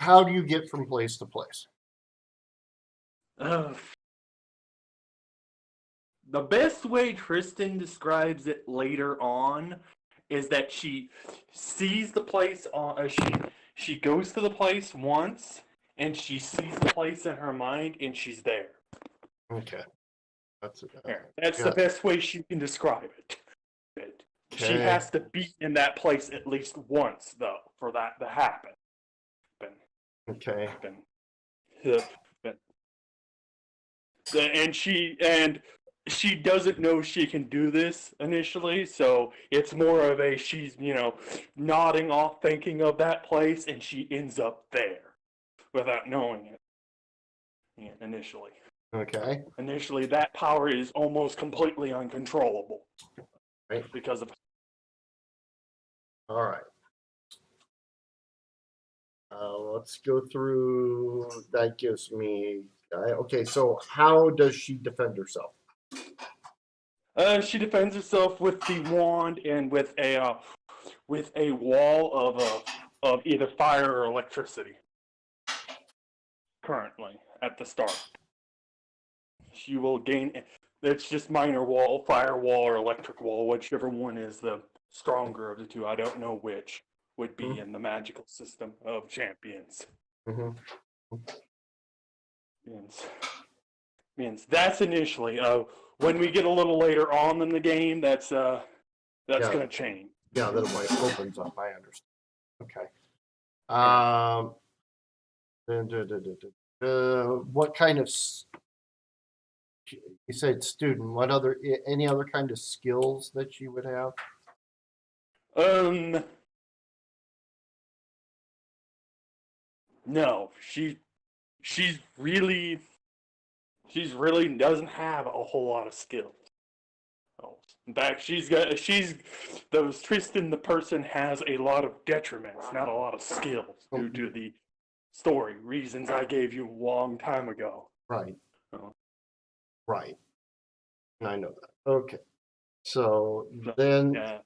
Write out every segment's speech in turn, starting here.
how do you get from place to place? The best way Tristan describes it later on is that she sees the place on. She goes to the place once, and she sees the place in her mind, and she's there. Okay. That's the best way she can describe it. She has to be in that place at least once, though, for that to happen. Okay. And she doesn't know she can do this initially, so it's more of a she's nodding off, thinking of that place, and she ends up there without knowing it. Yeah, initially. Okay. Initially, that power is almost completely uncontrollable. Right. Because of. All right. Let's go through. That gives me. Okay, so how does she defend herself? She defends herself with the wand and with a wall of either fire or electricity. Currently, at the start, she will gain. It's just minor wall, fire wall, or electric wall, whichever one is the stronger of the two. I don't know which would be in the magical system of champions. Means that's initially. When we get a little later on in the game, that's going to change. Yeah, that way it opens up. I understand. Okay. What kind of? You said student. What any other kind of skills that you would have? No, she's really doesn't have a whole lot of skills. In fact, Tristan the person has a lot of detriments, not a lot of skills, due to the story reasons I gave you a long time ago. Right. Right. I know that. Okay. So then. Yeah.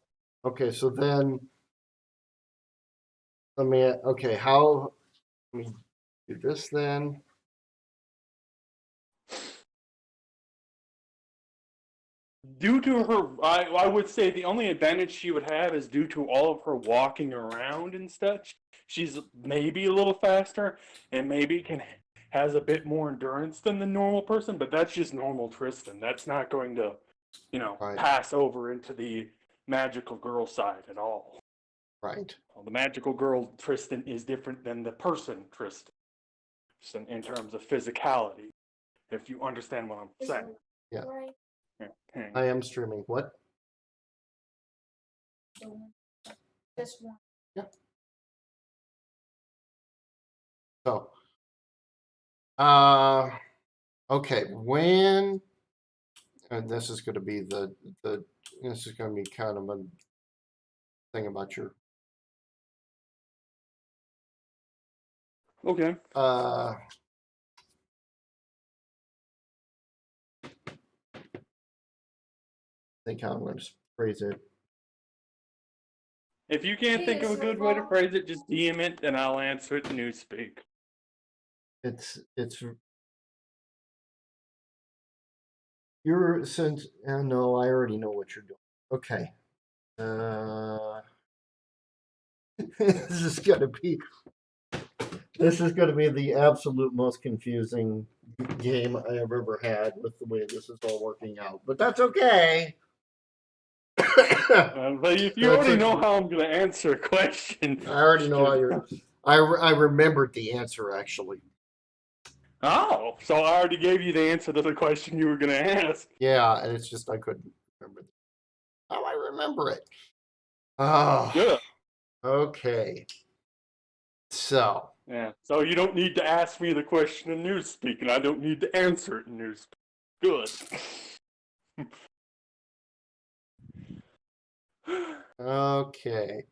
Okay. So then. How? Let me do this then. Due to her, I would say the only advantage she would have is due to all of her walking around and such. She's maybe a little faster and maybe has a bit more endurance than the normal person, but that's just normal Tristan. That's not going to, pass over into the magical girl side at all. Right. Well, the magical girl Tristan is different than the person Tristan in terms of physicality, if you understand what I'm saying. Yeah. I am streaming. What? This one. Yeah. So, okay. When, and this is going to be this is going to be kind of a thing about your. Okay. I think I'm going to phrase it. If you can't think of a good way to phrase it, just DM it and I'll answer it in Newspeak. No, I already know what you're doing. Okay. This is going to be the absolute most confusing game I have ever had with the way this is all working out. But that's okay. But if you already know how I'm going to answer a question. I already know how you're. I remembered the answer, actually. Oh, so I already gave you the answer to the question you were going to ask. Yeah, and it's just I couldn't remember. How I remember it. Oh. Good. Okay. So. Yeah. So you don't need to ask me the question in Newspeak, and I don't need to answer it in Newspeak. Good. Okay.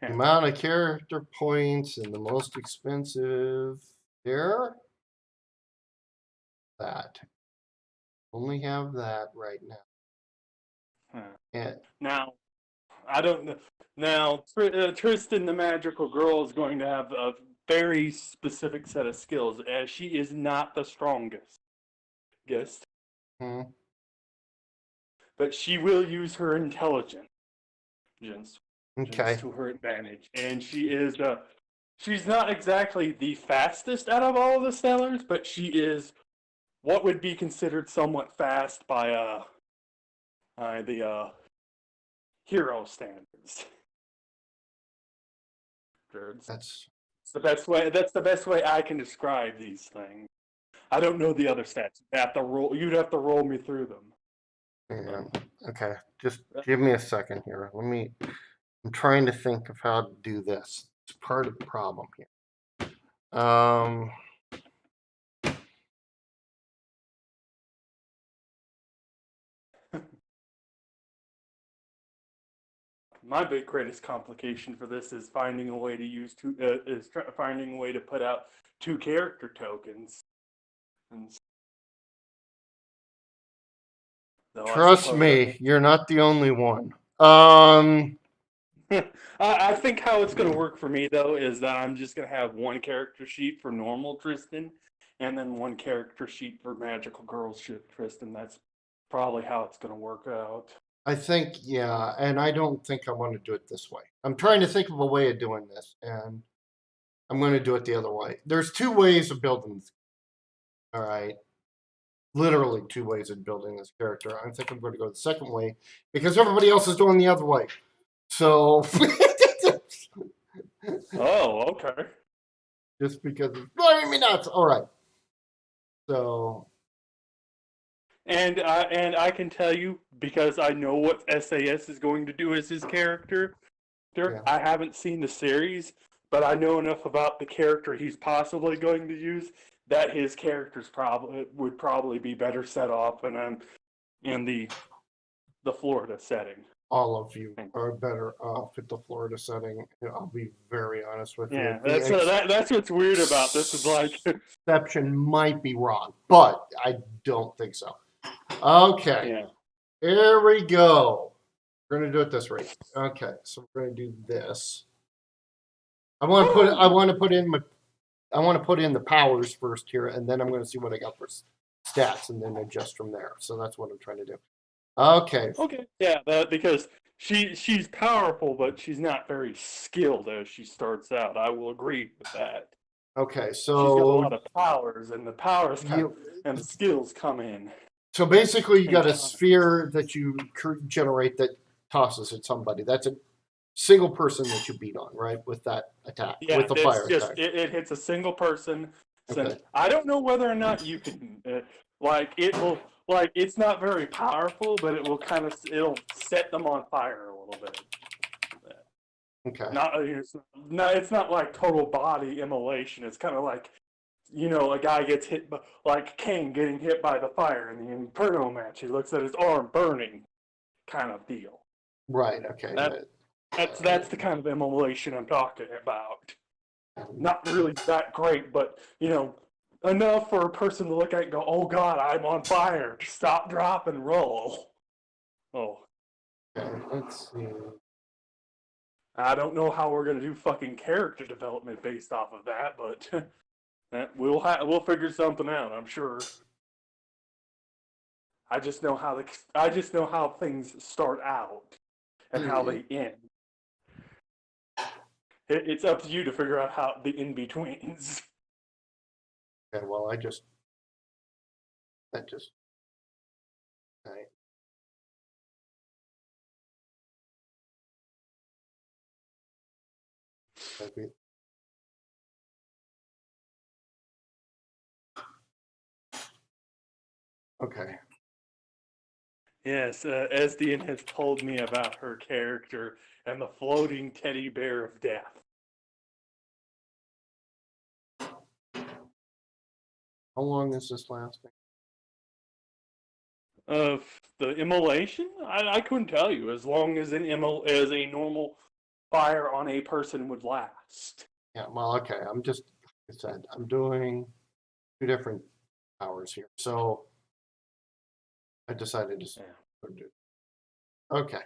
The amount of character points and the most expensive there. That. Only have that right now. Now, I don't know. Now, Tristan, the magical girl, is going to have a very specific set of skills, as she is not the strongest. Guess. Hmm. But she will use her intelligence Okay. to her advantage, and she's not exactly the fastest out of all of the sailors, but she is what would be considered somewhat fast by the hero standards. That's It's the best way. That's the best way I can describe these things. I don't know the other stats. You'd have to roll me through them. yeah. Okay. Just give me a second here. I'm trying to think of how to do this. It's part of the problem here. My big greatest complication for this is finding a way to use finding a way to put out 2 character tokens. And, Trust me, you're not the only one. I think how it's going to work for me though is that I'm just going to have 1 character sheet for normal Tristan, and then 1 character sheet for magical girl Tristan. That's probably how it's going to work out. I think, yeah, and I don't think I want to do it this way. I'm trying to think of a way of doing this, and I'm going to do it the other way. There's 2 ways of building this. All right. Literally 2 ways of building this character. I think I'm going to go the second way because everybody else is going the other way. So, Oh, okay. just because it's driving me nuts. All right. So, And I can tell you, because I know what SAS is going to do as his character. yeah. I haven't seen the series, but I know enough about the character he's possibly going to use that his characters would probably be better set off in the Florida setting. All of you are better off at the Florida setting. I'll be very honest with you. Yeah, that's what's weird about this. Is like exception might be wrong, but I don't think so. Okay, yeah. here we go. We're gonna do it this way. Okay, so we're gonna do this. I want to put in the powers first here, and then I'm gonna see what I got for stats, and then adjust from there. So that's what I'm trying to do. Okay. Okay. Yeah, because she's powerful, but she's not very skilled as she starts out. I will agree with that. Okay, She's got a so lot of powers, and the powers and the skills come in. so basically, you got a sphere that you generate that tosses at somebody. That's a single person that you beat on, right? With that attack, Yeah, with the fire attack. It hits a single person. Okay. I don't know whether or not you can it's not very powerful, but it'll set them on fire a little bit. Okay. It's not like total body immolation. It's kind of like, a guy gets hit by, like Kane getting hit by the fire in the Inferno match. He looks at his arm burning, kind of deal. Right. Okay. That's the kind of immolation I'm talking about. Not really that great, but enough for a person to look at and go, "Oh God, I'm on fire! Stop, drop, and roll." Oh. Okay. Let's see. I don't know how we're gonna do fucking character development based off of that, but we'll figure something out. I'm sure. I just know how things start out and how they end. It's up to you to figure out how the in betweens. Okay. Well, that just. Okay. Maybe. Okay. Yes, Esdian has told me about her character and the floating teddy bear of death. How long is this lasting? Of the immolation, I couldn't tell you. As long as as a normal fire on a person would last. Yeah. Well, okay. Like I said, I'm doing 2 different powers here, so I decided to do. Okay.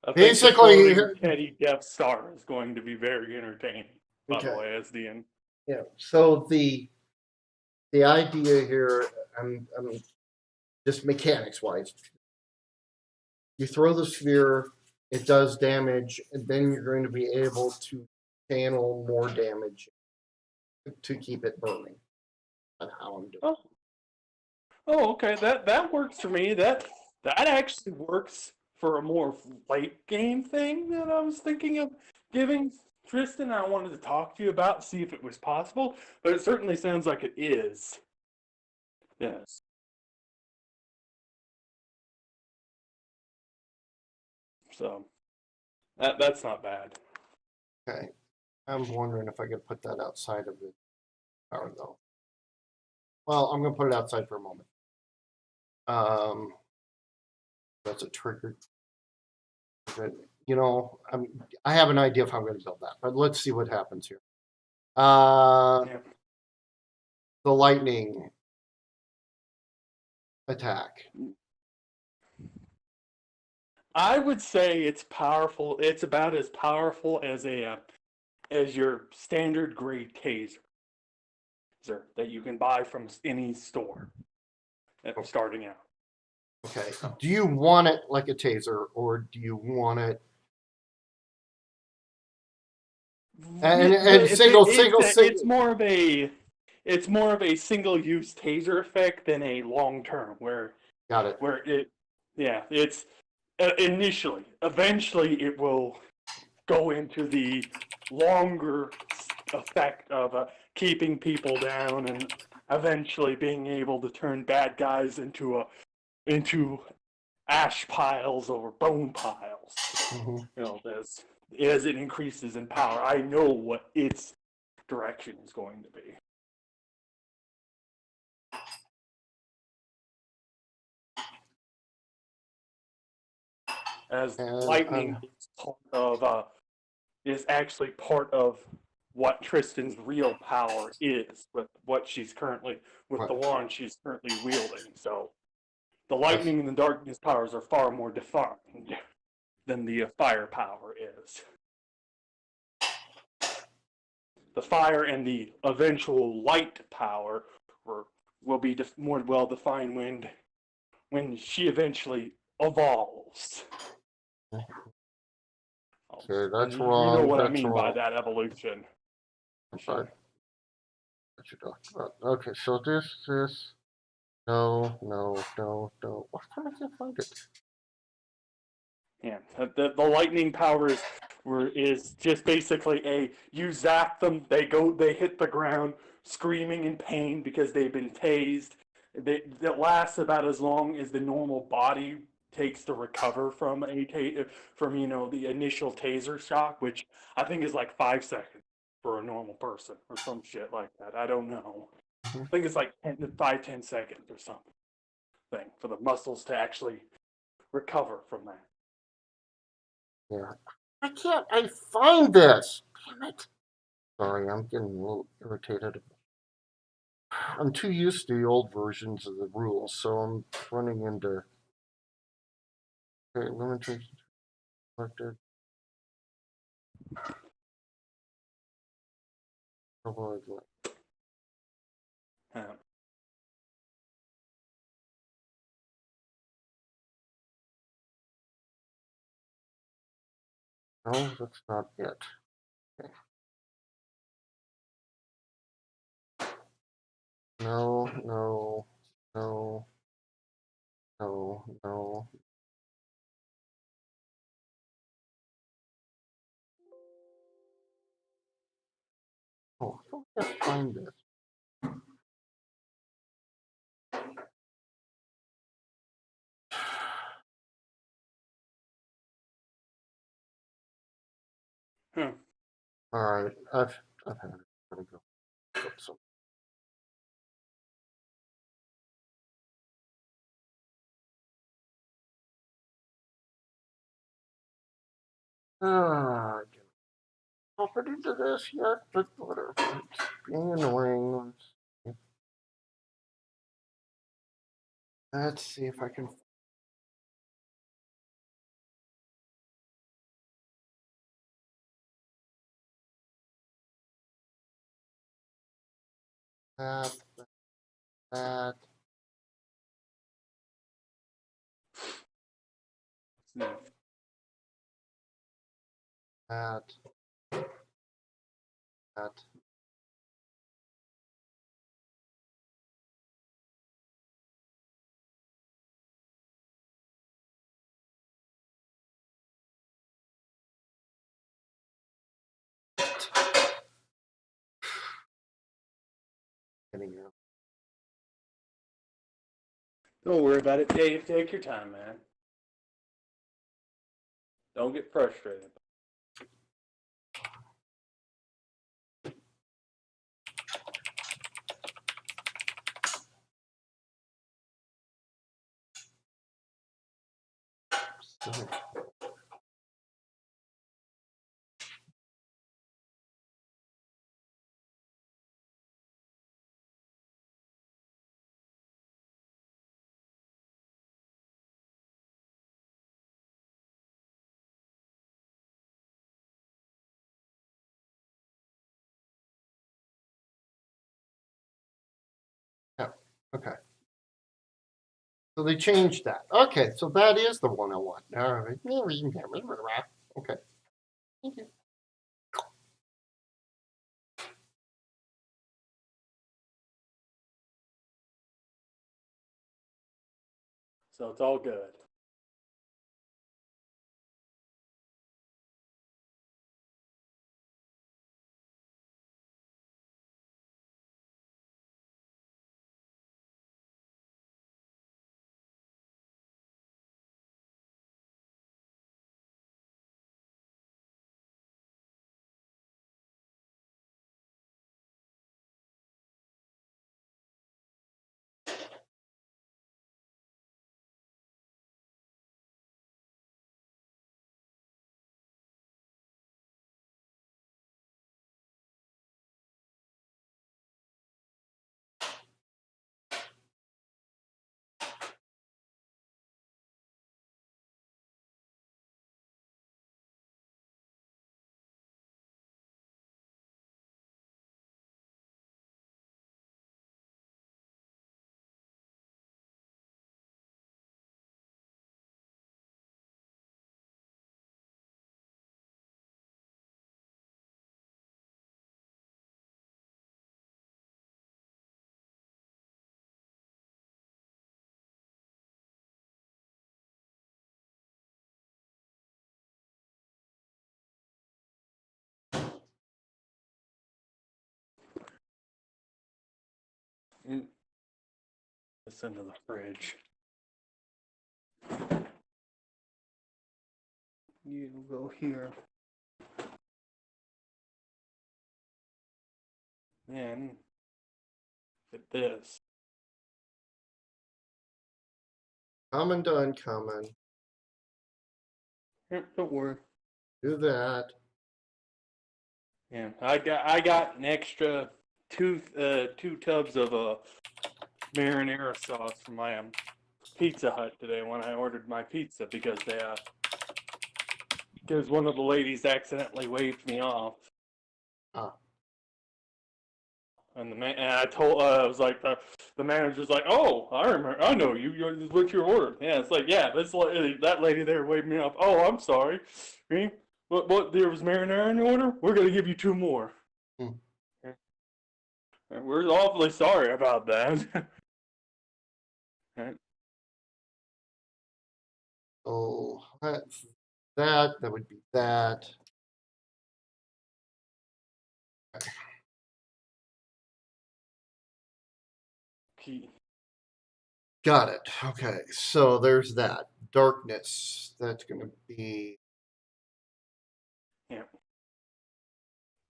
I think the Basically, floating Teddy Death Star is going to be very entertaining, by the okay. way, as the end. Yeah. So the idea here, I'm just mechanics wise, you throw the sphere, it does damage, and then you're going to be able to channel more damage to keep it burning. That's how I'm doing. Oh, oh, okay. That works for me. That actually works for a more late game thing that I was thinking of giving Tristan. I wanted to talk to you about, see if it was possible, but it certainly sounds like it is. Yes. So that's not bad. Okay. I'm wondering if I could put that outside of the power though. Well, I'm gonna put it outside for a moment. That's a trigger. But, you know, I have an idea of how I'm gonna build that, but let's see what happens here. Yeah. The lightning attack. I would say it's powerful. It's about as powerful as your standard grade taser that you can buy from any store starting out. Okay. Do you want it like a taser, or do you want it and It's more of a single use taser effect than a long term Got it. where it yeah it's initially eventually it will go into the longer effect of keeping people down and eventually being able to turn bad guys into ash piles or bone piles. Mhm. You know, as it increases in power, I know what its direction is going to be. As And lightning is actually part of what Tristan's real power is with what she's currently with right, the wand she's currently wielding. So the that's lightning and the darkness powers are far more defined than the fire power is. The fire and the eventual light power will be more well defined when she eventually evolves. okay. And That's you know wrong. what I That's mean by wrong. that evolution. Sorry. What you talking about? Okay, so this. No, no, no, no. Why can't I find it? Yeah, the lightning powers is just basically you zap them, they hit the ground screaming in pain because they've been tased. That lasts about as long as the normal body takes to recover from the initial taser shock, which I think is like 5 seconds for a normal person or some shit like that. I don't know. Mhm. I think it's like 5-10 seconds or something for the muscles to actually recover from that. Yeah. I can't. I find this. Damn it. Sorry, I'm getting a little irritated. I'm too used to the old versions of the rules, so I'm running into limitations selected. Avoid. Uh, No, that's not it. Okay. No, no, no, no, no. Oh, I can't find this. huh. All right, I've had it. Gotta go. So, I can't pop it into this yet, but whatever. It's being annoying. Let's see if I can that, that. That. Getting here. Don't worry about it, Dave. Take your time, man. Don't get frustrated. So, yeah, okay. So they changed that. Okay, so that is the one I want. All right. Okay. Thank you. So it's all good. It's into the fridge. You go here. And get this. Common to uncommon. Don't worry. Do that. Yeah, I got an extra two tubs of marinara sauce from my Pizza Hut today when I ordered my pizza because one of the ladies accidentally waved me off. Ah. And I was like, the manager's like, oh, I remember, I know you. This is what you ordered. Yeah, it's like, yeah, that lady there waved me off. Oh, I'm sorry. What? There was marinara in your order? We're gonna give you 2 more. Hmm. And we're awfully sorry about that. Right. Oh, that's that. That would be that. Got it. Okay, so there's that. Darkness. That's going to be. Yeah.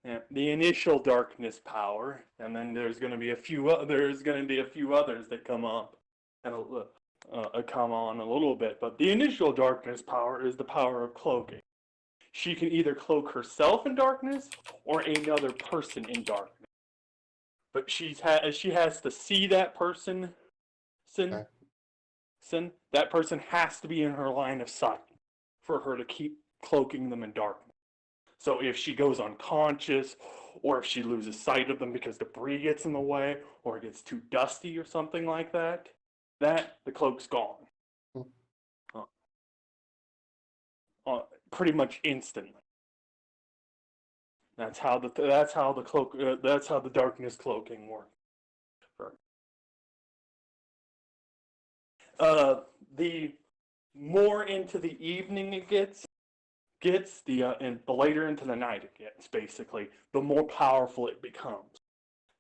Yeah, the initial darkness power, and then there's going to be a few others that come up and come on a little bit. But the initial darkness power is the power of cloaking. She can either cloak herself in darkness or another person in darkness. But she has to see that person. Okay. That person has to be in her line of sight for her to keep cloaking them in darkness. So if she goes unconscious, or if she loses sight of them because debris gets in the way, or it gets too dusty or something like that, the cloak's gone. Uh, Pretty much instantly. That's how the cloak that's how the darkness cloaking works. The more into the evening it gets and the later into the night it gets, basically, the more powerful it becomes.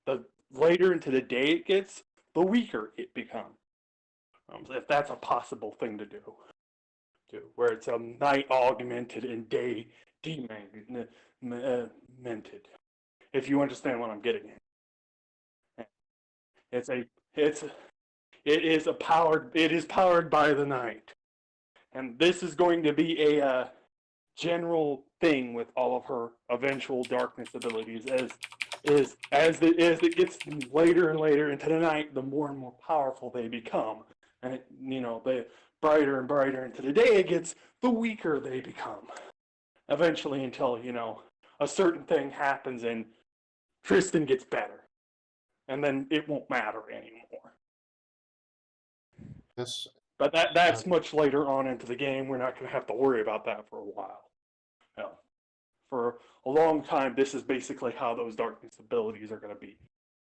The later into the day it gets, the weaker it becomes. If that's a possible thing to do, where it's night augmented and day demented. If you understand what I'm getting at, it's it is powered by the night, and this is going to be a general thing with all of her eventual darkness abilities. As it gets later and later into the night, the more and more powerful they become, and the brighter and brighter into the day it gets, the weaker they become. Eventually, until a certain thing happens and Tristan gets better, and then it won't matter anymore. Yes. But that's much later on into the game. We're not going to have to worry about that for a while. For a long time, this is basically how those darkness abilities are going to be.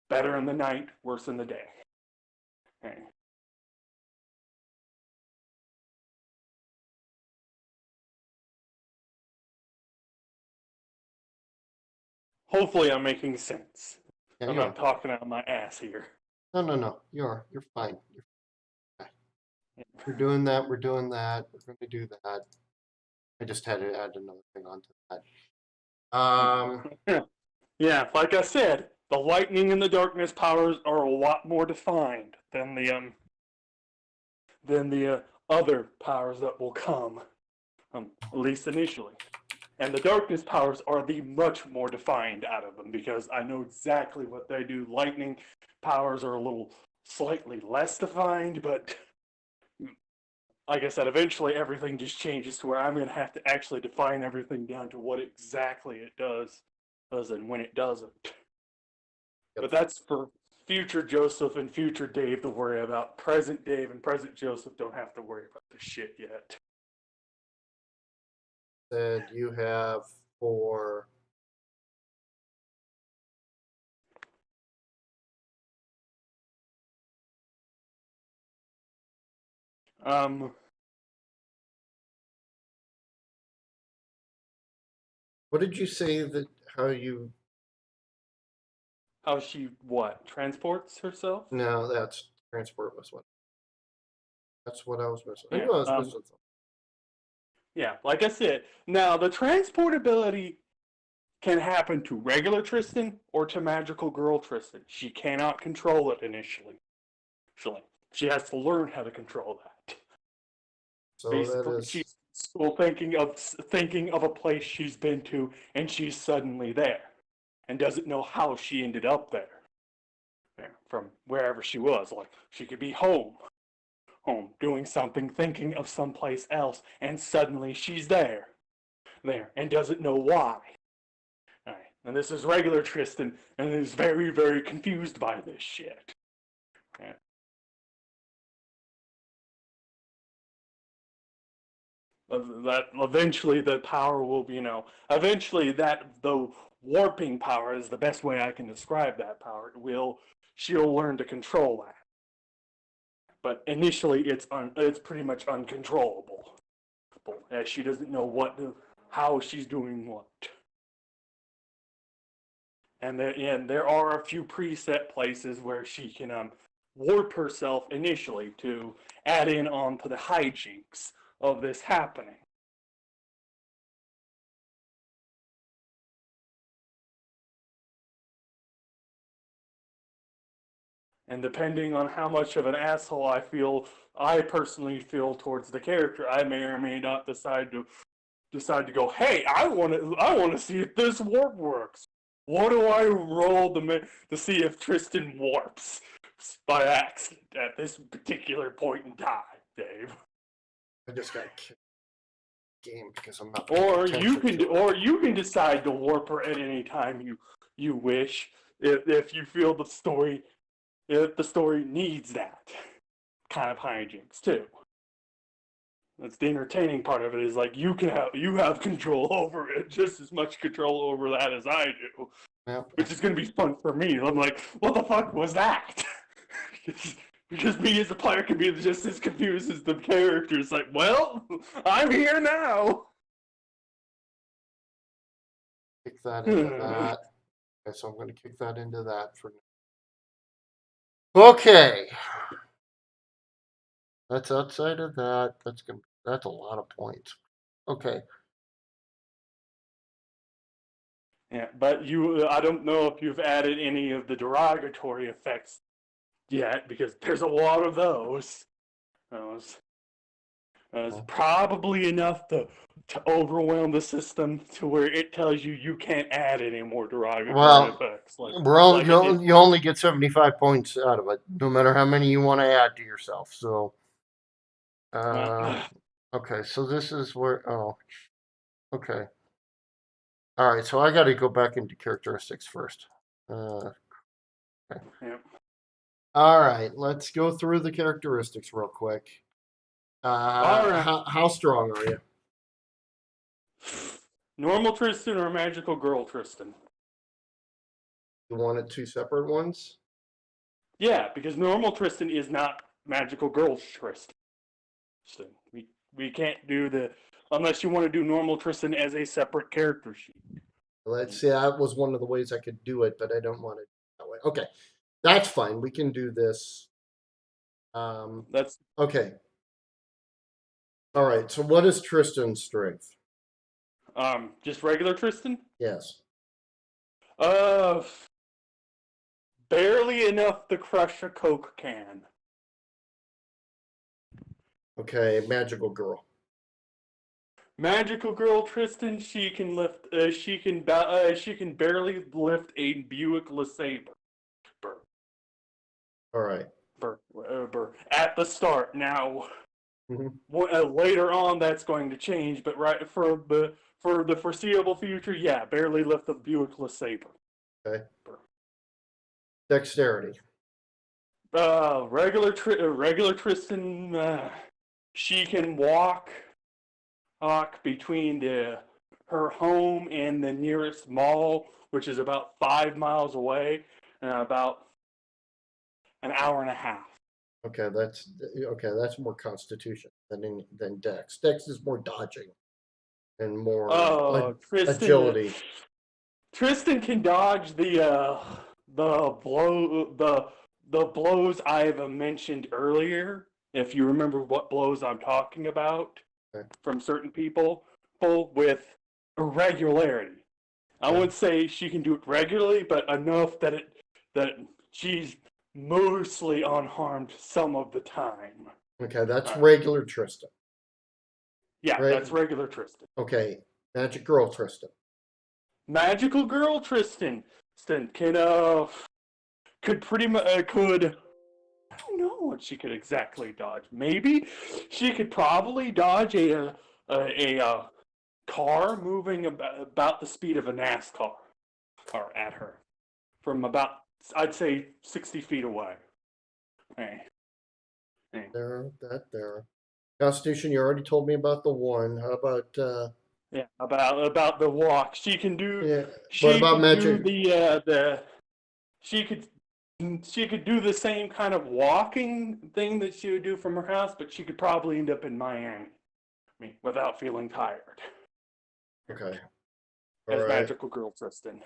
Better in the night, worse in the day. Okay. Hopefully I'm making sense. Yeah, I'm not talking out of my ass here. No. You're fine. We're doing that. We're doing that. We're going to do that. I just had to add another thing onto that. Yeah, like I said, the lightning and the darkness powers are a lot more defined than the other powers that will come, at least initially. And the darkness powers are the much more defined out of them, because I know exactly what they do. Lightning powers are a little slightly less defined, but like I said, eventually everything just changes to where I'm going to have to actually define everything down to what exactly it does and when it doesn't. Yep. But that's for future Joseph and future Dave to worry about. Present Dave and present Joseph don't have to worry about this shit yet. That you have for what did you say that how she what? Transports herself? No, that's transport was what. That's what I was missing. Yeah, I knew I was missing something. Yeah, like I said, now the transportability can happen to regular Tristan or to magical girl Tristan. She cannot control it initially. She has to learn how to control that. So Basically, that is she's still thinking of a place she's been to, and she's suddenly there, and doesn't know how she ended up there from wherever she was. Like, she could be home doing something, thinking of someplace else, and suddenly she's there, and doesn't know why. All right. And this is regular Tristan, and is very, very confused by this shit. Yeah. That eventually the power will be, eventually the warping power is the best way I can describe that power. She'll learn to control that. But initially, it's pretty much uncontrollable, as she doesn't know how she's doing what. And there are a few preset places where she can warp herself initially to add in onto the hijinks of this happening. And depending on how much of an asshole I personally feel towards the character, I may or may not decide to go, hey, I want to see if this warp works. What do I roll to see if Tristan warps by accident at this particular point in time, Dave? I just got kicked. game because I'm not paying attention to it. Or you can decide to warp her at any time you wish if you feel if the story needs that kind of hijinks too. That's the entertaining part of it. Is like you have control over it, just as much control over that as I do, Yep. which is going to be fun for me. I'm like, what the fuck was that? Because me as a player can be just as confused as the character. It's like, well, I'm here now. Kick that into that. Okay, so I'm going to kick that into that for now. Okay. That's outside of that. That's a lot of points. Okay. Yeah, but I don't know if you've added any of the derogatory effects yet, because there's a lot of those. It's probably enough to overwhelm the system to where it tells you can't add any more derogatory effects. You only get 75 points out of it, no matter how many you want to add to yourself. So, okay, so this is where. Oh, okay. All right, so I got to go back into characteristics first. Okay. Yep. All right, let's go through the characteristics real quick. All right. How strong are you? Normal Tristan or magical girl Tristan? You wanted two separate ones? Yeah, because normal Tristan is not magical girl Tristan. We can't do unless you want to do normal Tristan as a separate character sheet. Let's see, that was one of the ways I could do it, but I don't want it that way. Okay, that's fine. We can do this. That's okay. All right. So, what is Tristan's strength? just regular Tristan. Yes. Barely enough to crush a Coke can. Okay, magical girl. Magical girl Tristan, she can lift. She can barely lift a Buick LeSabre. All right. At the start. Now, later on, that's going to change. But right for the foreseeable future, yeah, barely lift the Buick LeSabre. Okay. Dexterity. Regular Tristan. She can walk between her home and the nearest mall, which is about 5 miles away, and about an hour and a half. Okay, that's more Constitution than Dex. Dex is more dodging and more agility. Tristan can dodge the blows I've mentioned earlier. If you remember what blows I'm talking about, okay, from certain people with irregularity. I wouldn't say she can do it regularly, but enough that she's mostly unharmed some of the time. Okay, that's regular Tristan. Yeah, that's regular Tristan. Okay, magic girl Tristan. Magical girl Tristan could pretty much I don't know what she could exactly dodge. Maybe she could probably dodge a car moving about the speed of a NASCAR car at her from about, I'd say, 60 feet away. Hey. There. Constitution, you already told me about the one. How about about the walk? She can do. Yeah. What about magic? She could do the same kind of walking thing that she would do from her house, but she could probably end up in Miami, without feeling tired. Okay. As magical girl Tristan.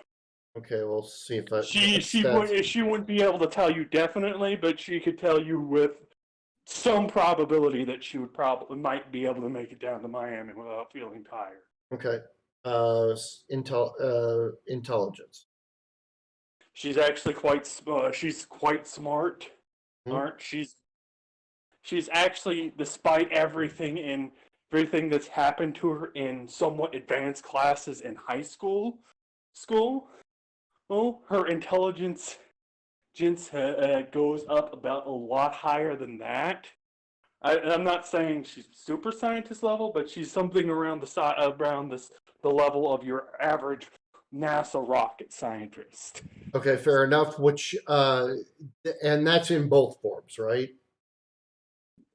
Okay, we'll see if that. She wouldn't be able to tell you definitely, but she could tell you with some probability that she might be able to make it down to Miami without feeling tired. Okay. Intelligence. She's actually quite smart. She's actually, despite everything that's happened to her in somewhat advanced classes in high school, her intelligence goes up about a lot higher than that. I'm not saying she's super scientist level, but she's something around the level of your average NASA rocket scientist. Okay, fair enough. Which and that's in both forms, right?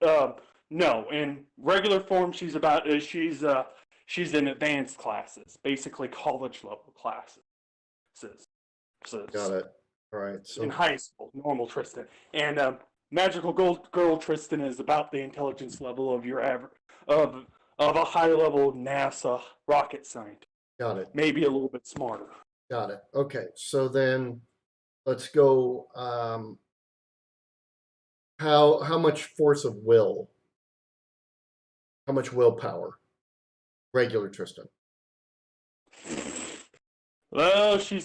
Uh, no, in regular form, she's in advanced classes, basically college level classes. Got it. All right. In So high school, normal Tristan, and magical girl Tristan is about the intelligence level of your average of a high level NASA rocket scientist, got it. maybe a little bit smarter. Got it. Okay. So then let's go. How much force of will? How much willpower? Regular Tristan. Well, she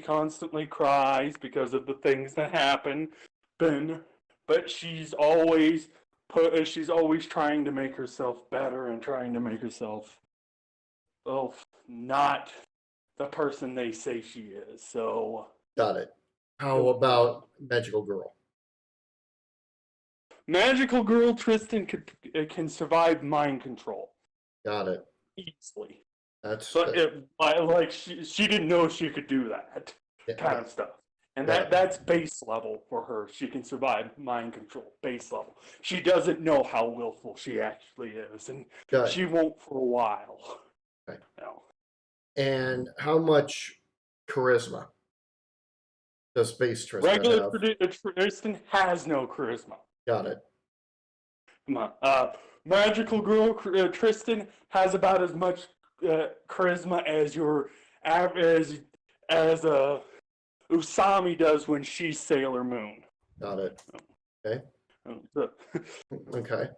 constantly cries because of the things that happen, but she's always trying to make herself better and trying to make herself, well, not the person they say she is. So, Got it. How about Magical Girl? magical girl Tristan can survive mind control Got it. easily. That's But she didn't know she could do that kind of stuff. And got it. that's base level for her. She can survive mind control, base level. She doesn't know how willful she actually is, and Got she it. won't for a while. Okay. No. And how much charisma does Space Tristan Regular have? Tristan has no charisma. Got it. Come on. Magical girl Tristan has about as much charisma as your as Usami does when she's Sailor Moon. Got it. Okay. Okay.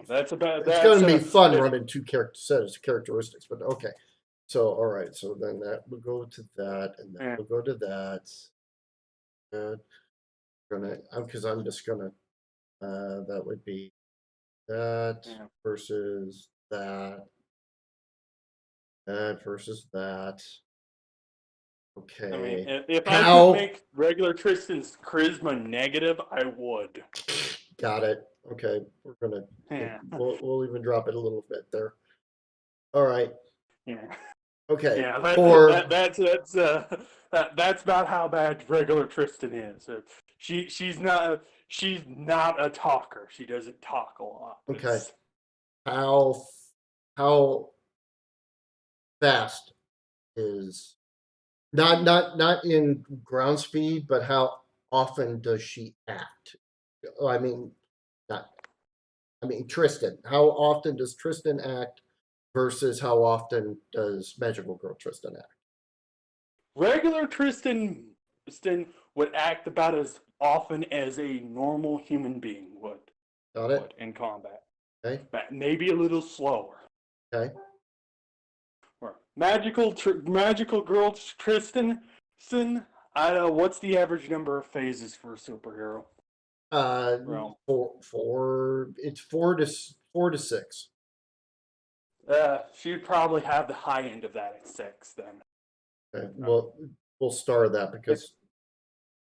That's about It's that's going to be fun running two sets of characteristics, but okay. So all right. So then that will go to that, and that will go to that. Because I'm just gonna. That would be that versus that. That versus that. Okay. I mean, if I How? could make regular Tristan's charisma negative, I would. Got it. Okay, we're gonna. Yeah. We'll even drop it a little bit there. All right. Yeah. Okay. Yeah. That's about how bad regular Tristan is. She's not a talker. She doesn't talk a lot. Okay. How fast is not in ground speed, but how often does she act? I mean, not. I mean, Tristan. How often does Tristan act versus how often does Magical Girl Tristan act? Regular Tristan would act about as often as a normal human being would. Got it. In combat. Okay. But maybe a little slower. Okay. Magical girl Tristan. I don't know what's the average number of phases for a superhero. It's four to six. She'd probably have the high end of that at 6 then. Okay. Well, we'll star that because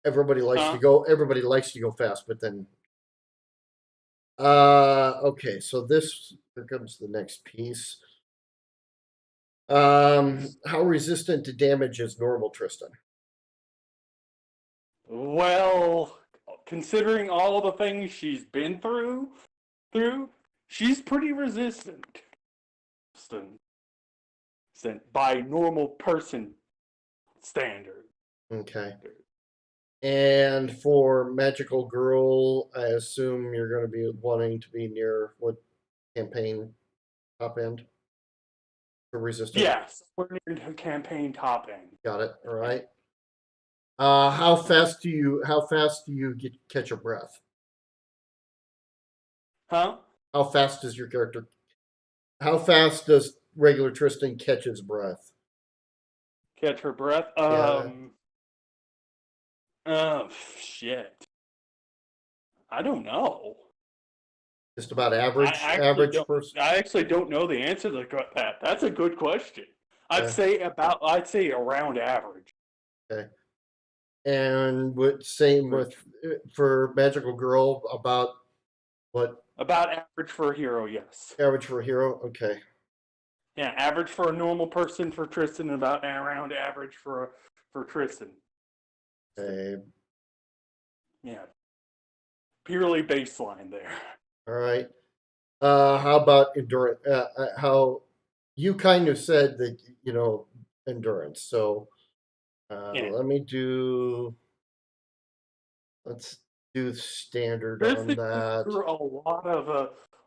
everybody likes to go. Everybody likes to go fast, but then. Okay. So here comes the next piece. How resistant to damage is normal Tristan? Well, considering all the things she's been through, she's pretty resistant. By normal person standard. Okay. And for Magical Girl, I assume you're going to be wanting to be near what campaign top end for resistance? Yes, we're near her campaign top end. Got it. All right. How fast do you catch your breath? Huh? How fast does your character? How fast does regular Tristan catch his breath? Catch her breath? Yeah. Oh, shit. I don't know. Just about average person. I actually don't know the answer to that. That's a good question. I'd say around average. Okay. And same with for Magical Girl about what About average for a hero, yes. average for a hero. Okay. Yeah, average for a normal person for Tristan, and about around average for Tristan. Okay. Yeah, purely baseline there. All right. How about endurance? How you kind of said that endurance. So Yeah, let me do. Let's do standard on Tristan goes that. through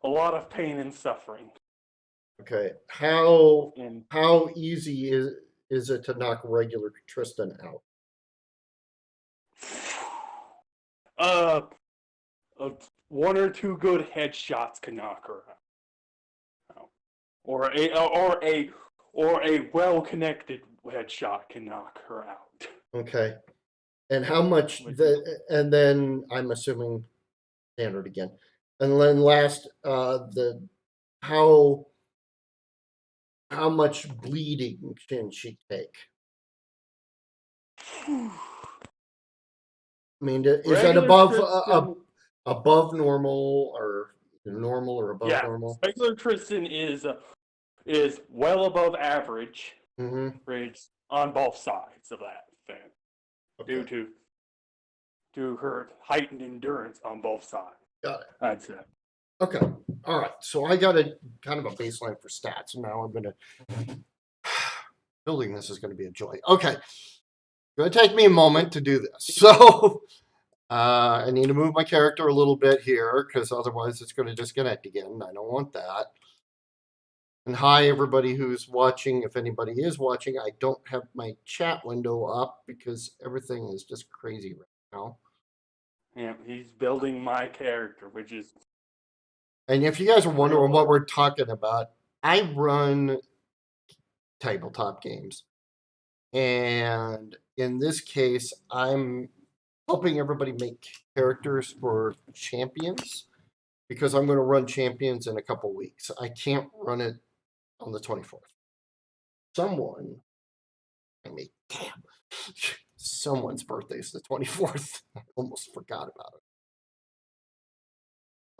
a lot of pain and suffering. Okay. How And how easy is it to knock regular Tristan out? uh, uh, one or two good headshots can knock her out, or a well connected headshot can knock her out. Okay. And how much Which is and then I'm assuming standard again. And then last the how how much bleeding can she take? I mean, is that regular Tristan. above normal or normal or above Yeah, normal? regular Tristan is well above average Mm-hmm. grades on both sides of that thing, due Okay, to her heightened endurance on both sides. got it. I'd say. Okay, all right. So I got a kind of a baseline for stats. Now I'm gonna building this is gonna be a joy. Okay, gonna take me a moment to do this. So I need to move my character a little bit here because otherwise it's going to disconnect again. I don't want that. And hi, everybody who's watching. If anybody is watching, I don't have my chat window up because everything is just crazy right now. Yeah, he's building my character, which is And if you guys are real wondering what hard. we're talking about, I run tabletop games. And in this case, I'm helping everybody make characters for champions because I'm going to run champions in a couple weeks. I can't run it on the 24th. Someone, I mean, damn, someone's birthday is the 24th. I almost forgot about it.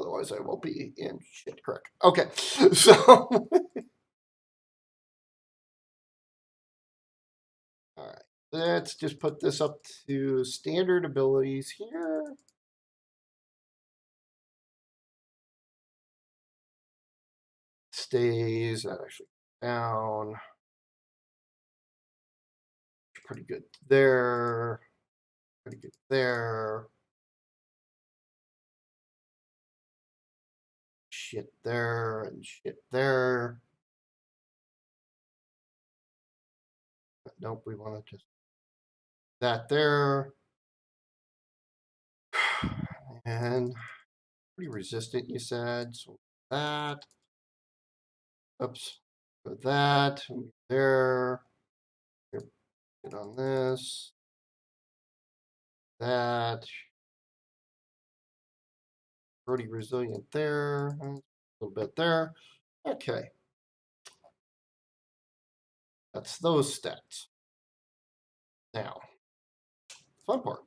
Otherwise, I will be in shit creek. Okay, so. All right, let's just put this up to standard abilities here. Stays, that actually down. Pretty good there. Pretty good there. Shit there and shit there. Nope, we want to just that there. And pretty resistant, you said. So that. Oops. Put that there. Get on this. That. Pretty resilient there. A little bit there. Okay. That's those stats. Now, fun part.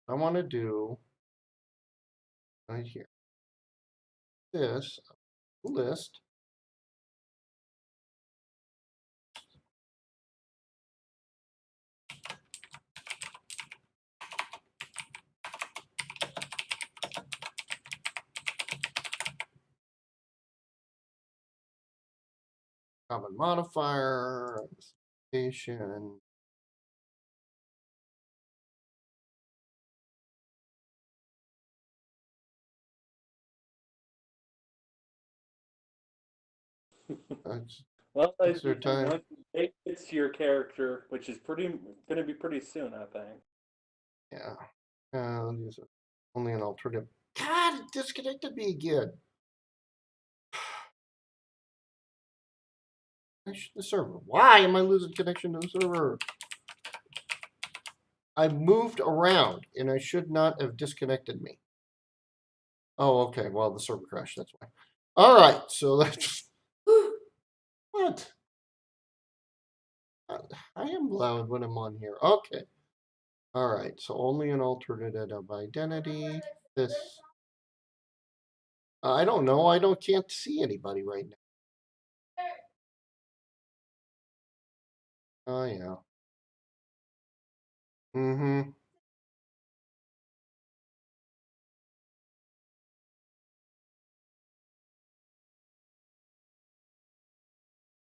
I want to do right here. This list. Common modifier. Station. Well, Takes their time. it's your character, which is going to be pretty soon, I think. Yeah. These are only an alternative. God, it disconnected me again. Connection to the server. Why am I losing connection to the server? I moved around and I should not have disconnected me. Oh, okay. Well, the server crashed. That's why. All right. So that's can't. I am loud when I'm on here. Okay. All right. So only an alternative identity. This. I don't know. Can't see anybody right now. Oh yeah. Mm-hmm.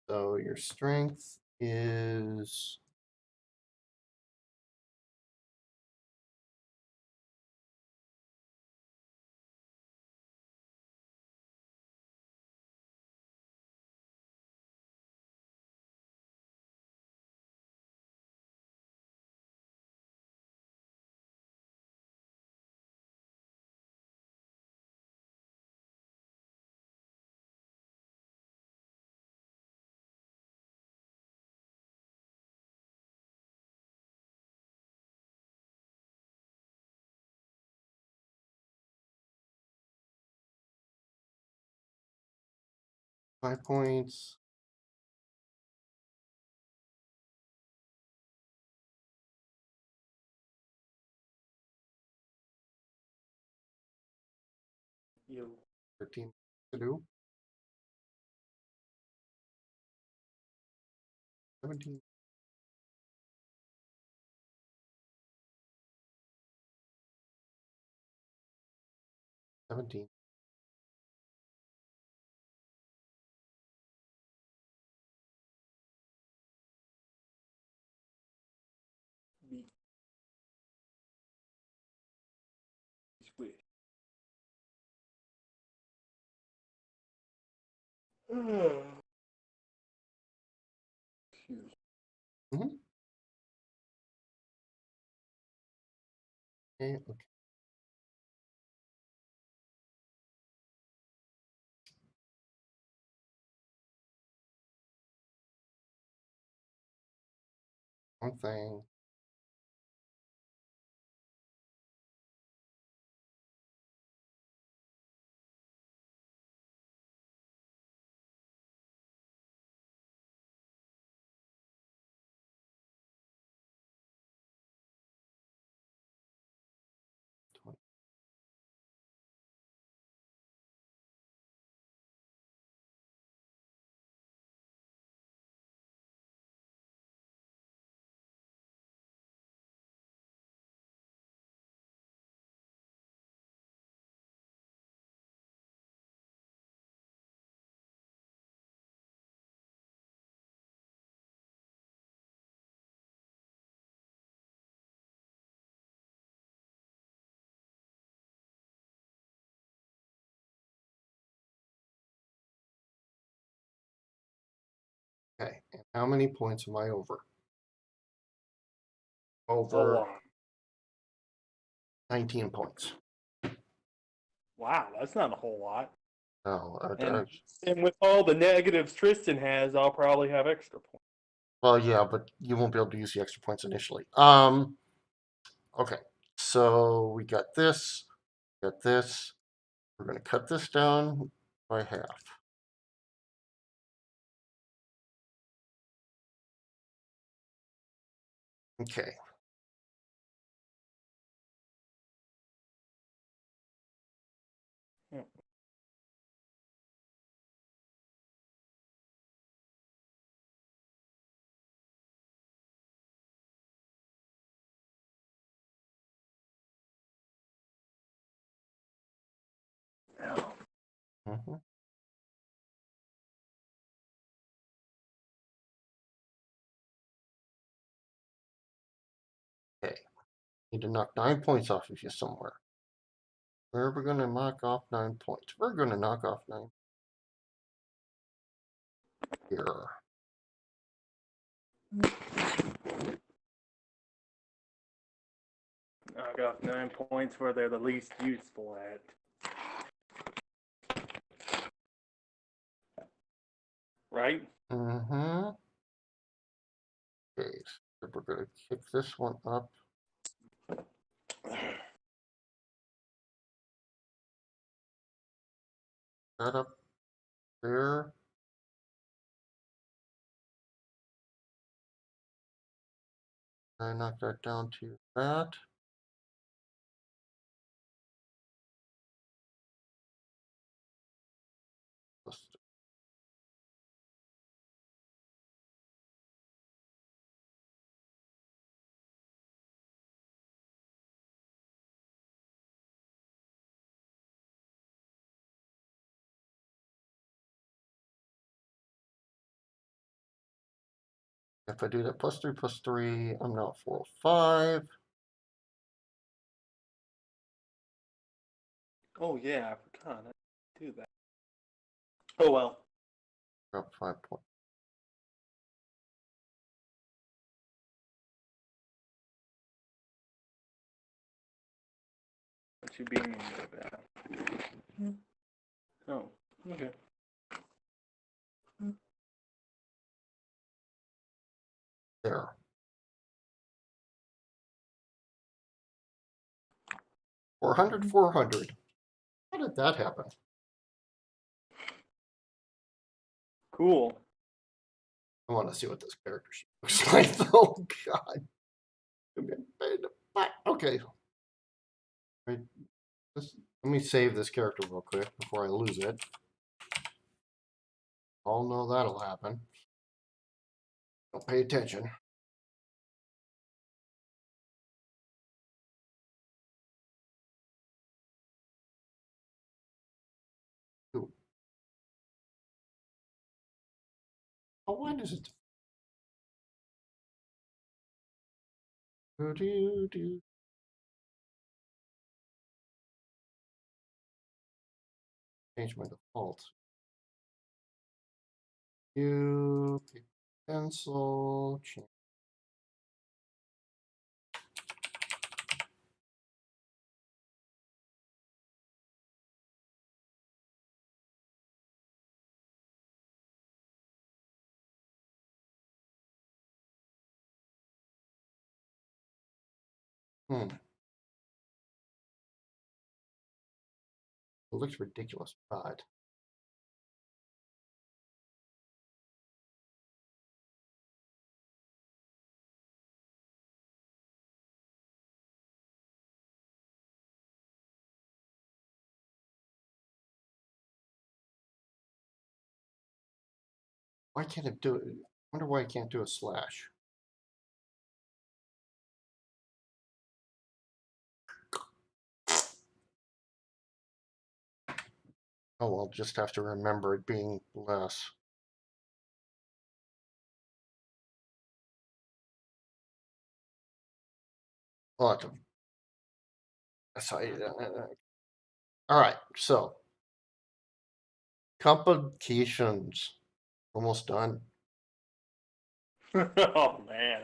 So your strength is 5 points. You 13 to do. 17. 17. be squished. Mm-hmm. Okay, okay. One thing. Okay. And how many points am I over? A Over lot. 19 points. Wow, that's not a whole lot. Oh, And with all the negatives Tristan has, I'll probably have extra points. well, yeah, but you won't be able to use the extra points initially. Okay. So we got this. Got this. We're going to cut this down by half. Okay. Yeah. Mm-hmm. Okay. Need to knock 9 points off of you somewhere. Where are we going to knock off 9 points? We're going to knock off 9 here. I got 9 points where they're the least useful at. Right? Mm-hmm. Okay, so we're going to kick this one up. That up there. I knock that down to that. If I do that +3 +3, I'm now 405. Oh yeah, I forgot. I do that. Oh well. Up 5 points. What you being about? Oh, okay. There. 400, 400. How did that happen? Cool. I want to see what this character sheet looks like. Oh God. Okay. Right. Let me save this character real quick before I lose it. I'll know that'll happen. Don't pay attention. Ooh. Oh, why does it? Do. Change my default. You pencil. Change. It looks ridiculous, but why can't it do it? I wonder why I can't do a slash. Oh, I'll just have to remember it being less. Lot of. All right, so complications almost done. Oh man.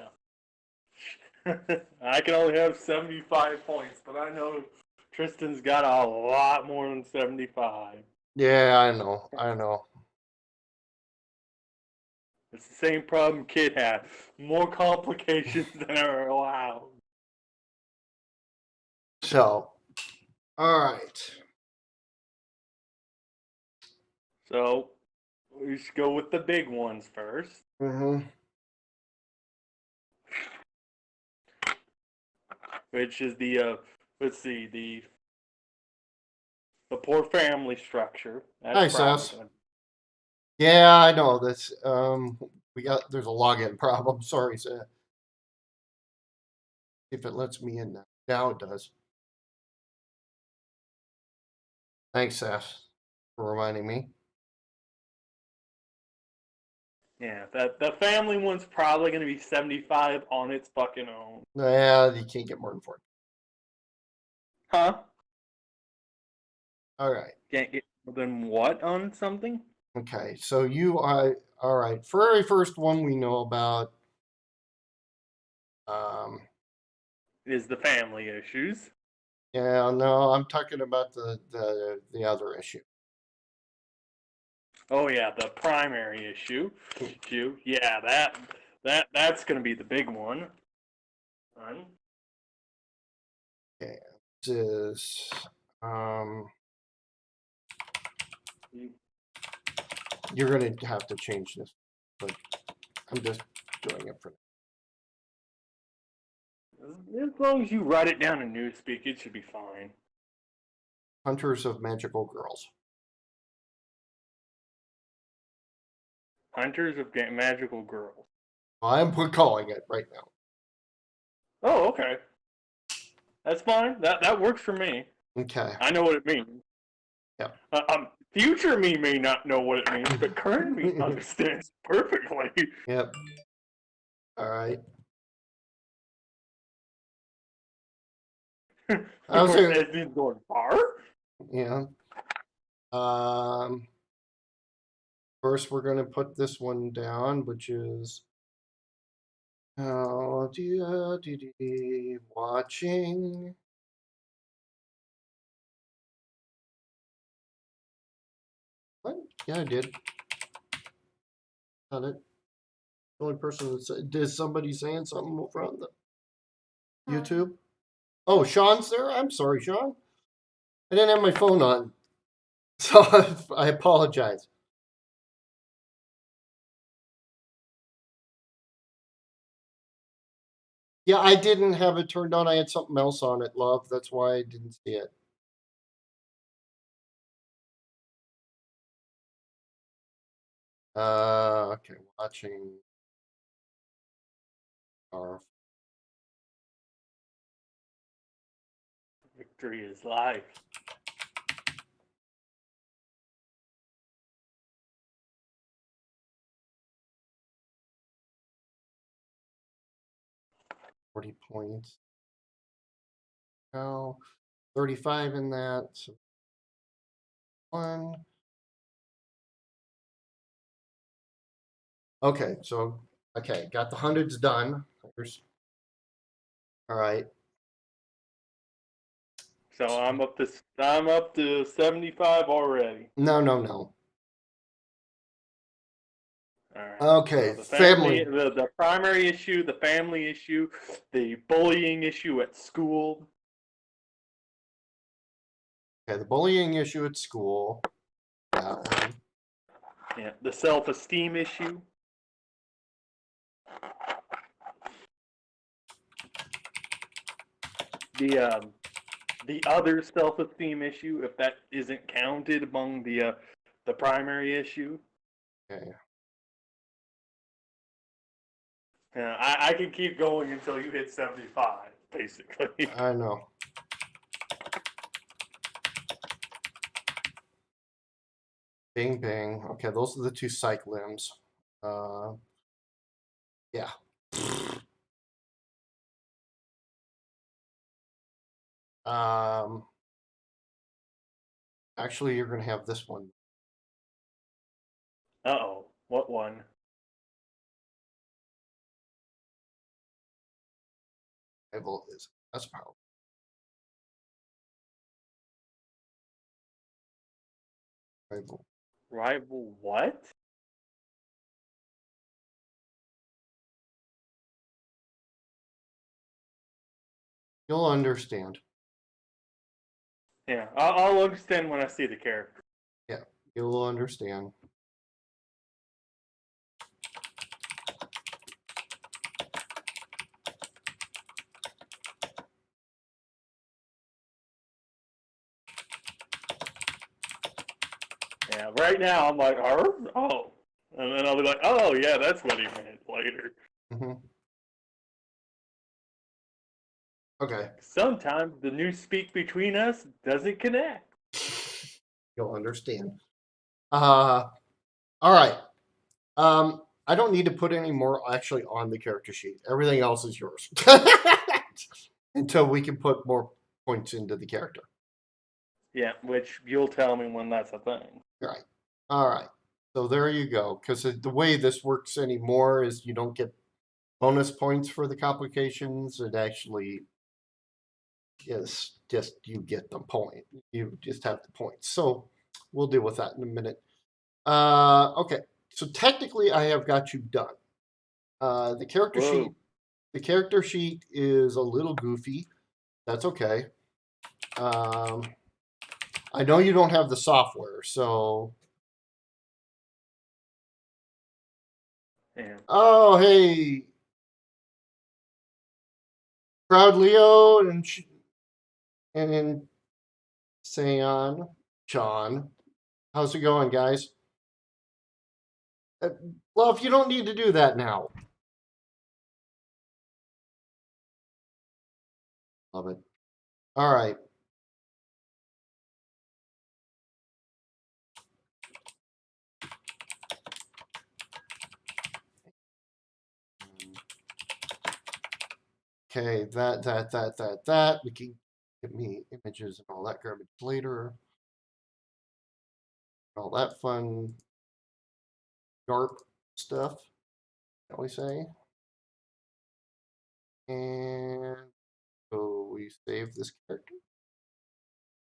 I can only have 75 points, but I know Tristan's got a lot more than 75. Yeah, I know. I know. It's the same problem Kid had. More complications than are allowed. So, all right. So, we should go with the big ones first. Mm-hmm. Which is the, let's see, the poor family structure. That's Hi, probably Sass. going to. Yeah, I know this. There's a login problem. Sorry, Sass. If it lets me in now. Now it does. Thanks, Sass, for reminding me. Yeah, the family one's probably going to be 75 on its fucking own. Yeah, you can't get more than 4. Huh? All right. Can't get more than what on something? Okay. So you are all right. Very first one we know about. Um. Is the family issues. Yeah. No, I'm talking about the other issue. Oh yeah, the primary issue. Yeah, that's gonna be the big one. Fun. Okay. This is you're gonna have to change this, but I'm just doing it for now. As long as you write it down in Newspeak, it should be fine. Hunters of Magical Girls. Hunters of Magical Girls. I'm calling it right now. Oh, okay. That's fine. That works for me. Okay. I know what it means. Yeah. Future me may not know what it means, but current me understands perfectly. Yep. All right. Of course, as in going far. Yeah. First, we're going to put this one down, which is watching. What? Yeah, I did. Got it. The only person that said, did somebody saying something over on the YouTube? Oh, Sean's there? I'm sorry, Sean. I didn't have my phone on. So I apologize. Yeah, I didn't have it turned on. I had something else on it, love. That's why I didn't see it. Okay, watching our Victory is life. $40 points. Now 35 in that. So 1. Okay, so got the hundreds done. All right. So I'm up to 75 already. No. All right. Okay, So the family. the primary issue, the family issue, the bullying issue at school. Okay, the bullying issue at school. That one. Yeah, the self-esteem issue. The other self-esteem issue, if that isn't counted among the primary issue. Okay. Yeah, I can keep going until you hit 75, basically. I know. Bing, bing. Okay, those are the 2 psych limbs. Yeah. Actually, you're going to have this one. Uh-oh, what one? Rival is that's powerful. Rival. Rival what? You'll understand. Yeah, I'll understand when I see the character. Yeah, you'll understand. Yeah, right now I'm like, oh. And then I'll be like, oh, yeah, that's what he meant later. Mm-hmm. Okay. Sometimes the new speak between us doesn't connect. You'll understand. All right. I don't need to put any more actually on the character sheet. Everything else is yours. Until we can put more points into the character. Yeah, which you'll tell me when that's a thing. Right. All right. So there you go. Because the way this works anymore is you don't get bonus points for the complications. It actually is just you get the point. You just have the points. So we'll deal with that in a minute. Okay. So technically, I have got you done. The character Whoa. sheet. The character sheet is a little goofy. That's okay. I know you don't have the software, so. Yeah. Oh, hey. Proud Leo and Sean. Sean. How's it going, guys? Love, you don't need to do that now. Love it. All right. Okay, that. We can give me images and all that garbage later. All that fun GARP stuff, shall we say? And so we save this character.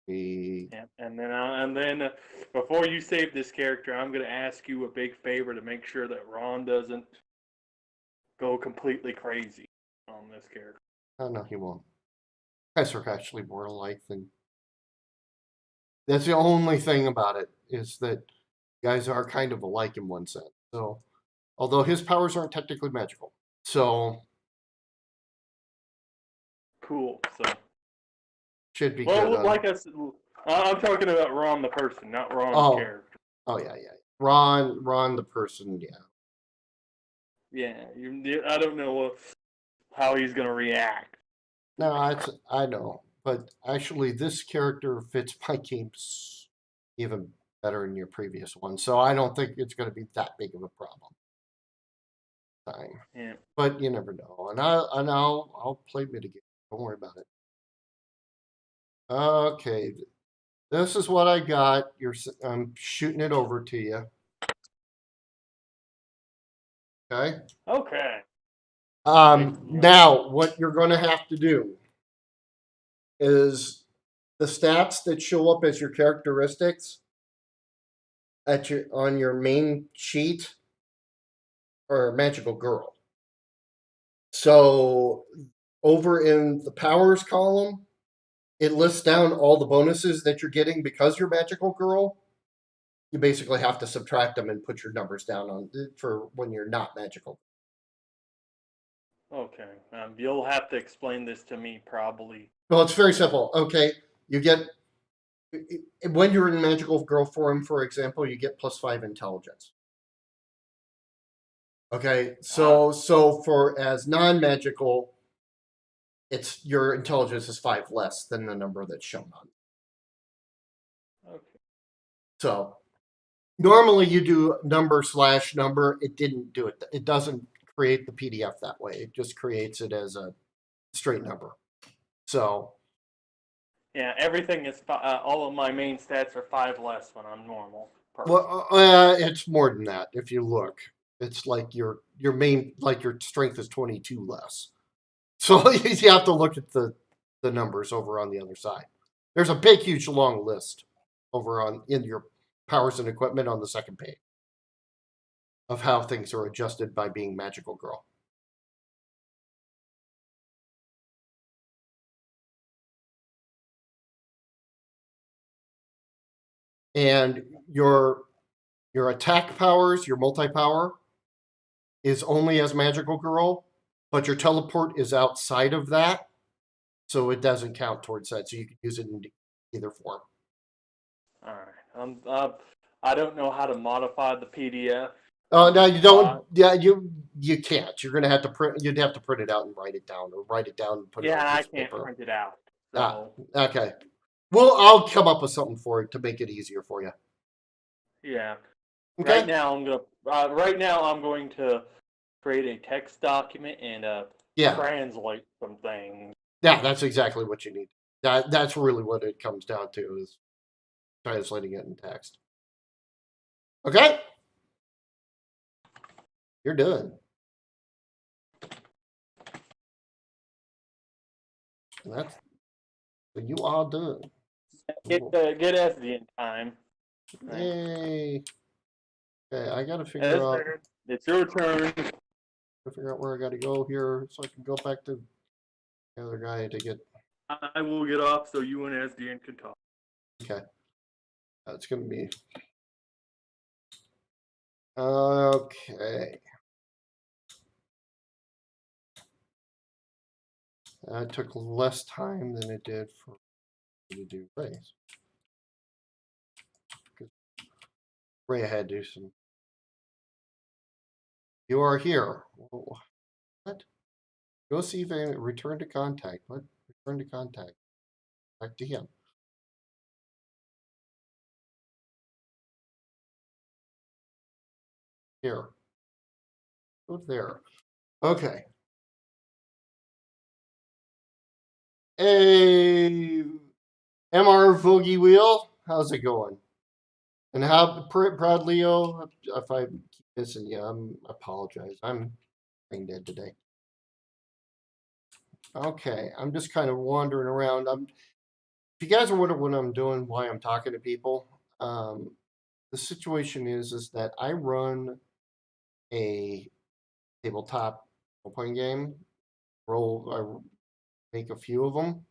Yeah, and then before you save this character, I'm gonna ask you a big favor to make sure that Ron doesn't go completely crazy on this character. Oh no, he won't. Guys are actually more alike than. That's the only thing about it is that guys are kind of alike in one sense. So, although his powers aren't technically magical, so Cool. So, should be well, good. like I said, I'm talking about Ron the person, not Ron the Oh, character. oh yeah. Ron, the person, yeah. Yeah, I don't know how he's gonna react. No, I know, but actually, this character fits my games even better than your previous one, so I don't think it's going to be that big of a problem. Time, Yeah. but you never know, and I'll play mitigate. Don't worry about it. Okay, this is what I got. I'm shooting it over to you. Okay. Okay. Now what you're going to have to do is the stats that show up as your characteristics on your main sheet are magical girl. So over in the powers column, it lists down all the bonuses that you're getting because you're magical girl. You basically have to subtract them and put your numbers down on for when you're not magical. Okay. You'll have to explain this to me probably. Well, it's very simple. Okay, you get when you're in magical girl form, for example, you get +5 intelligence. Okay, so for as non-magical, it's your intelligence is 5 less than the number that's shown on. Okay. So normally you do number/number. It didn't do it. It doesn't create the PDF that way. It just creates it as a straight number. So Yeah, everything is all of my main stats are 5 less when I'm normal. Perfect. well, it's more than that. If you look, it's like your main like your strength is 22 less. So you have to look at the numbers over on the other side. There's a big, huge, long list over on in your powers and equipment on the second page of how things are adjusted by being magical girl. And your attack powers, your multi-power, is only as magical girl, but your teleport is outside of that, so it doesn't count towards that. So you can use it in either form. All right. I don't know how to modify the PDF. No, you don't. Yeah, you can't. You're gonna have to print. You'd have to print it out and write it down, or write it down and put it on a Yeah, I piece of can't paper. print it out. So Okay. Well, I'll come up with something for it to make it easier for you. yeah. Okay. Right now I'm going to create a text document and translate some things. Yeah, that's exactly what you need. That's really what it comes down to is translating it in text. Okay. You're done. That's you are done. Get SD in time. Yay. Okay, I gotta figure out. It's your turn. Figure out where I gotta go here so I can go back to the other guy to get. I will get off so you and SDN can talk. Okay. It's gonna be. Okay. That took less time than it did for me to do Ray's. Ray had to do some. You are here. What? Go see Van. Return to contact. What? Return to contact. Back to him. Here. Go there. Okay. Hey, MR Vogie Wheel. How's it going? And how proud Leo? If I keep missing you, I apologize. I'm brain dead today. Okay, I'm just kind of wandering around. If you guys are wondering what I'm doing, why I'm talking to people, the situation is that I run a tabletop role-playing game. I make a few of them,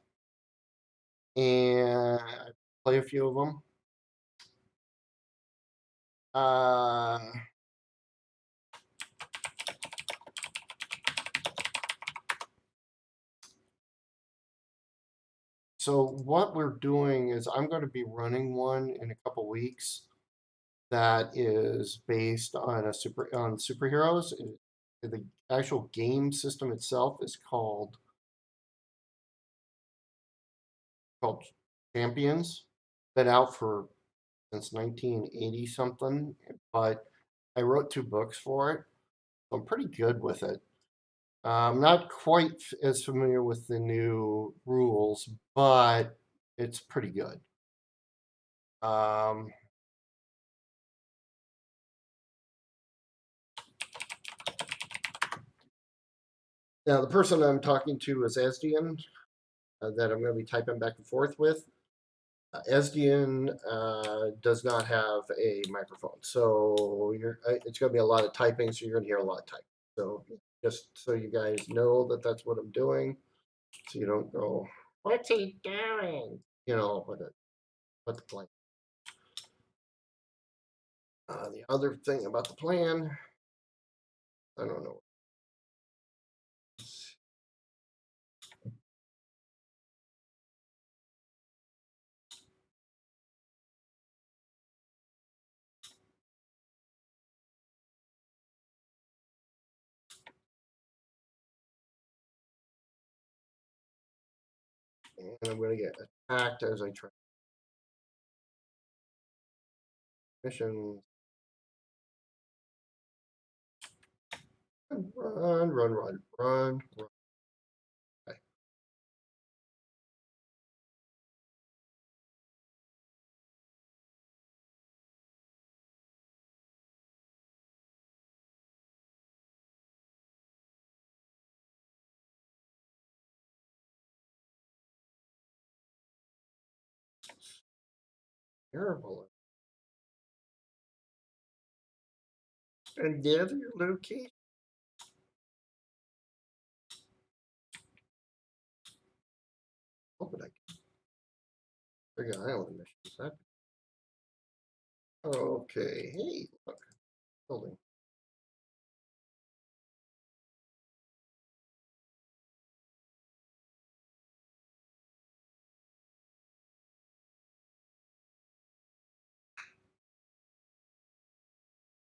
and I play a few of them. Uh, so what we're doing is I'm going to be running one in a couple weeks that is based on on superheroes. The actual game system itself is called Champions. Been out for since 1980 something, but I wrote 2 books for it. So I'm pretty good with it. I'm not quite as familiar with the new rules, but it's pretty good. Um, Now, the person I'm talking to is Esdian, that I'm going to be typing back and forth with. Esdian does not have a microphone, so it's going to be a lot of typing, so you're going to hear a lot of typing. So just so you guys know that that's what I'm doing, so you don't go, "What's he doing?" You know, what the plan. The other thing about the plan, I don't know. And I'm going to get attacked as I try mission. Run, run, run, run, run. Okay. Terrible. And give your location. Open I figure I only mission that. Okay, hey, look, building.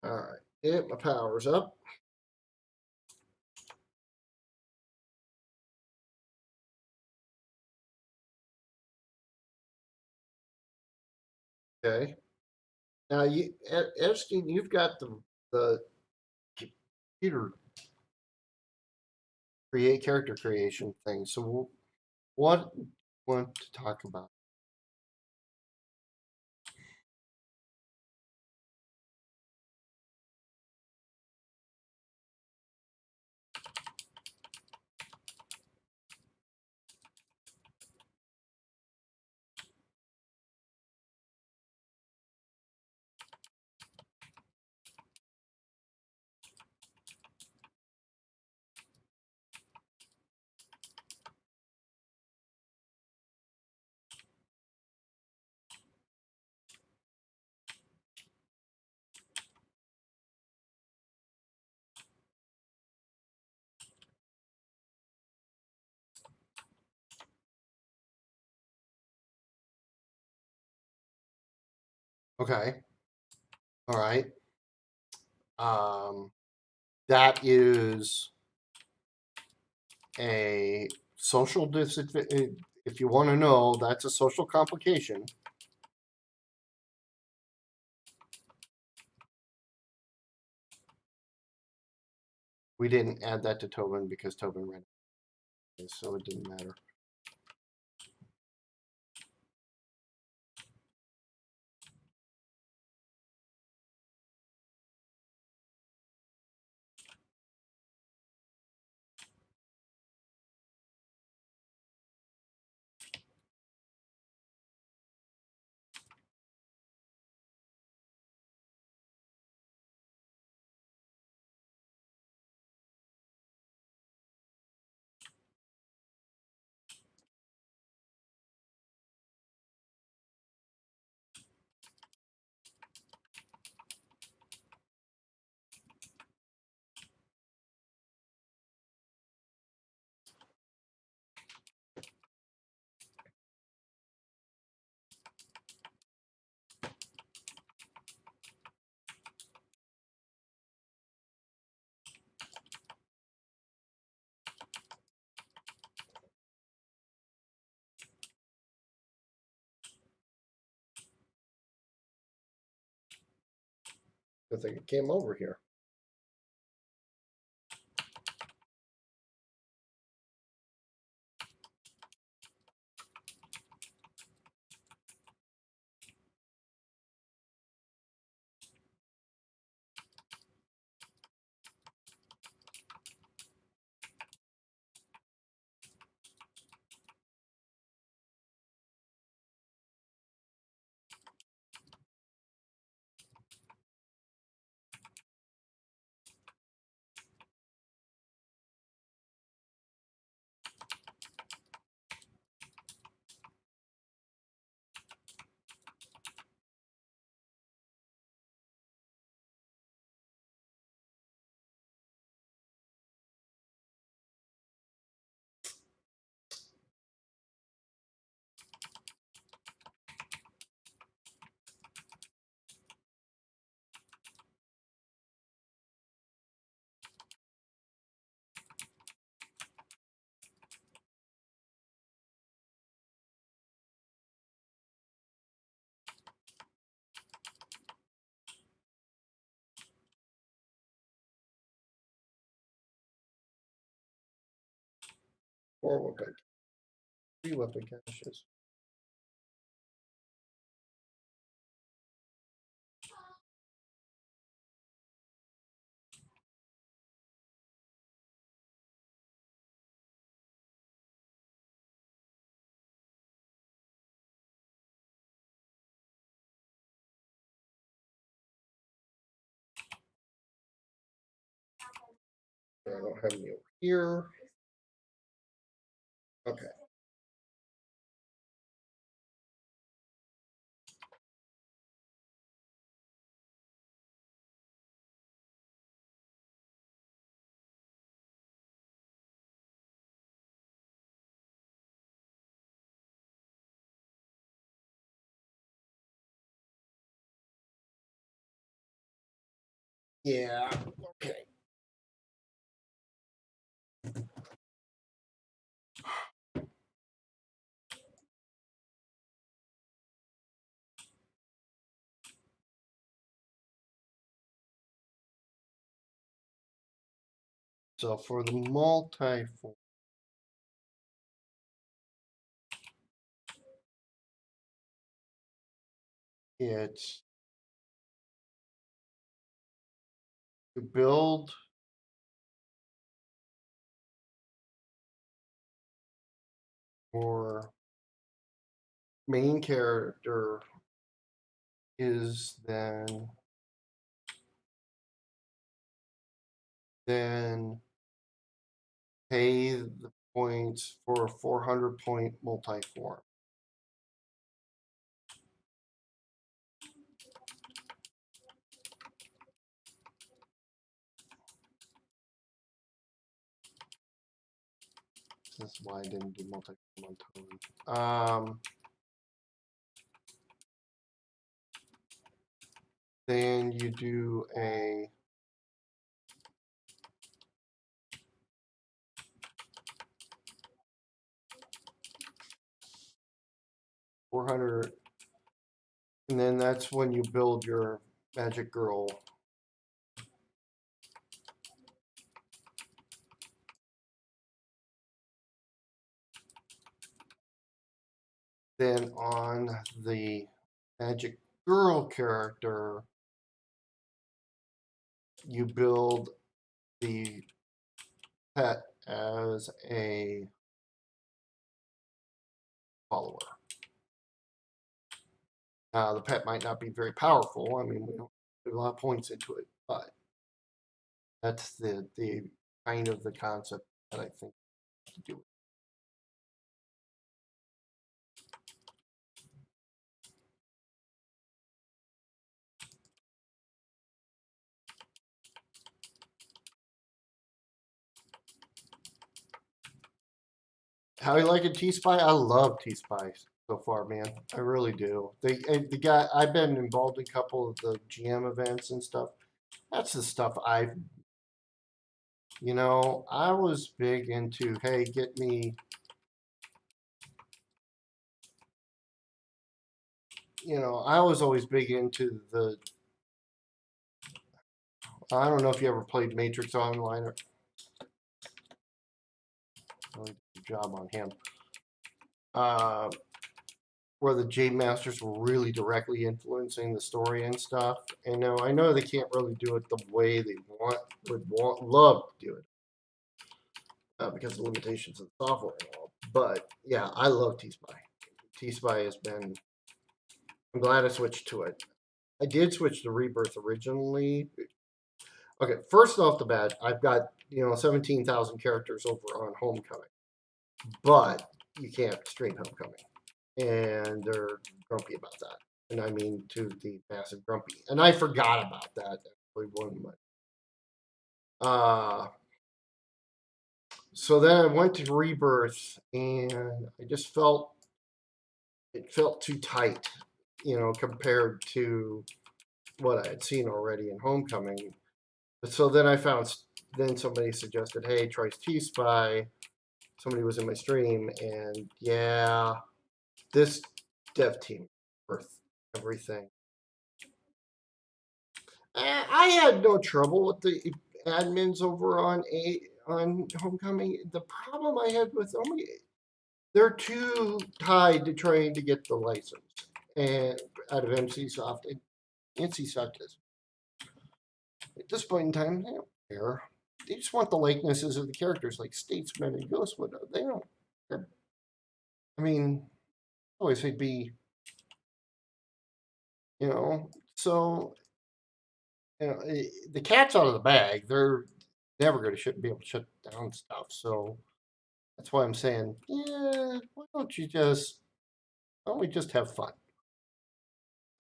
All right, my power's up. Okay. Now, Epstein, you've got the computer create character creation thing. So, what do you want to talk about? Okay. All right. That is a social disadvantage. If you want to know, that's a social complication. We didn't add that to Tobin because Tobin read it, so it didn't matter. I think it came over here. Four weapon, three weapon caches. I don't have any over here. Okay. Yeah. Okay. So for the multi-form, it's to build your main character is then pay the points for a 400 point multi-form. This is why I didn't do multi-form on Toad. Then you do a $400, and then that's when you build your magic girl. Then on the magic girl character, you build the pet as a follower. The pet might not be very powerful. I mean, we don't put a lot of points into it, but that's the kind of the concept that I think to do. How you like a T-Spy? I love T-Spy so far, man. I really do. The guy I've been involved in a couple of the GM events and stuff. That's the stuff I was big into, hey, get me, I was always big into I don't know if you ever played Matrix Online or really good job on him. Uh, where the J Masters were really directly influencing the story and stuff. And now I know they can't really do it the way they love to do it because of the limitations of the software and all. But yeah, I love T-Spy. T-Spy has been. I'm glad I switched to it. I did switch to Rebirth originally. Okay, first off the bat, I've got 17,000 characters over on Homecoming, but you can't stream Homecoming, and they're grumpy about that. And I mean to the massive grumpy. And I forgot about that. Actually, one month. So then I went to Rebirth, and I just felt it felt too tight, compared to what I had seen already in Homecoming. But so then then somebody suggested, hey, try T-Spy. Somebody was in my stream, and yeah, this dev team worth everything. I had no trouble with the admins over on Homecoming. The problem I had with them, they're too tied to trying to get the license and out of NCSoft. And NCSoft is at this point in time they don't care. They just want the likenesses of the characters, like Statesman and Ghostwood. They don't care. I mean, always they'd be, so the cat's out of the bag. They're never going to be able to shut down stuff. So that's why I'm saying, yeah, why don't we just have fun?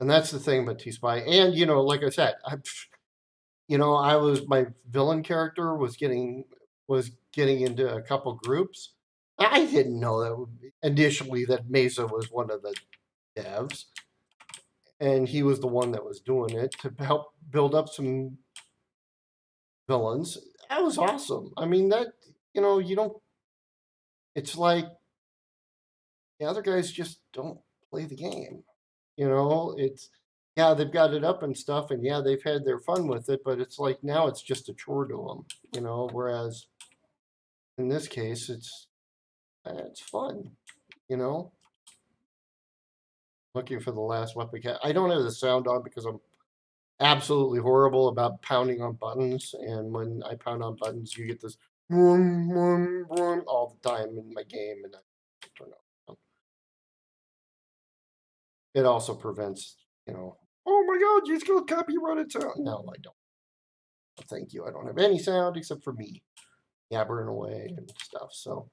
And that's the thing about T-Spy. And, like I said, my villain character was getting into a couple groups. I didn't know that initially that Mesa was one of the devs, and he was the one that was doing it to help build up some villains. That was awesome. I mean, you don't. It's like the other guys just don't play the game. It's yeah, they've got it up and stuff, and yeah, they've had their fun with it, but it's like now it's just a chore to them. Whereas in this case, it's fun. You know, looking for the last weapon. I don't have the sound on because I'm absolutely horrible about pounding on buttons, and when I pound on buttons, you get this all the time in my game, and I turn off. It also prevents, oh my God, you just got copyrighted sound. No, I don't. Thank you. I don't have any sound except for me yabbering away and stuff. So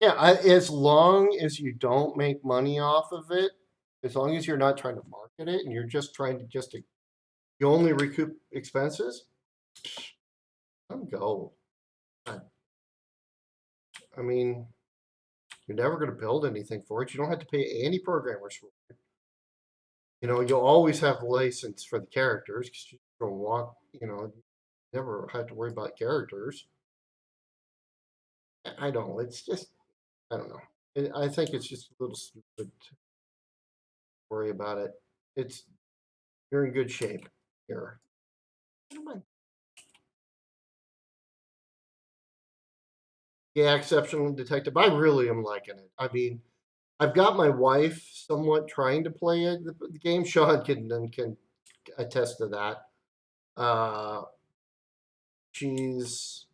yeah, as long as you don't make money off of it, as long as you're not trying to market it and you're just trying to you only recoup expenses, let 'em go. I mean, You're never going to build anything for it. You don't have to pay any programmers for it. You know, you'll always have license for the characters because you don't walk. You know, never have to worry about characters. I don't know. It's just I don't know. I think it's just a little stupid to worry about it. It's you're in good shape here. Yeah, exceptional detective. I really am liking it. I mean, I've got my wife somewhat trying to play it, the game. Sean can attest to that. Uh, she's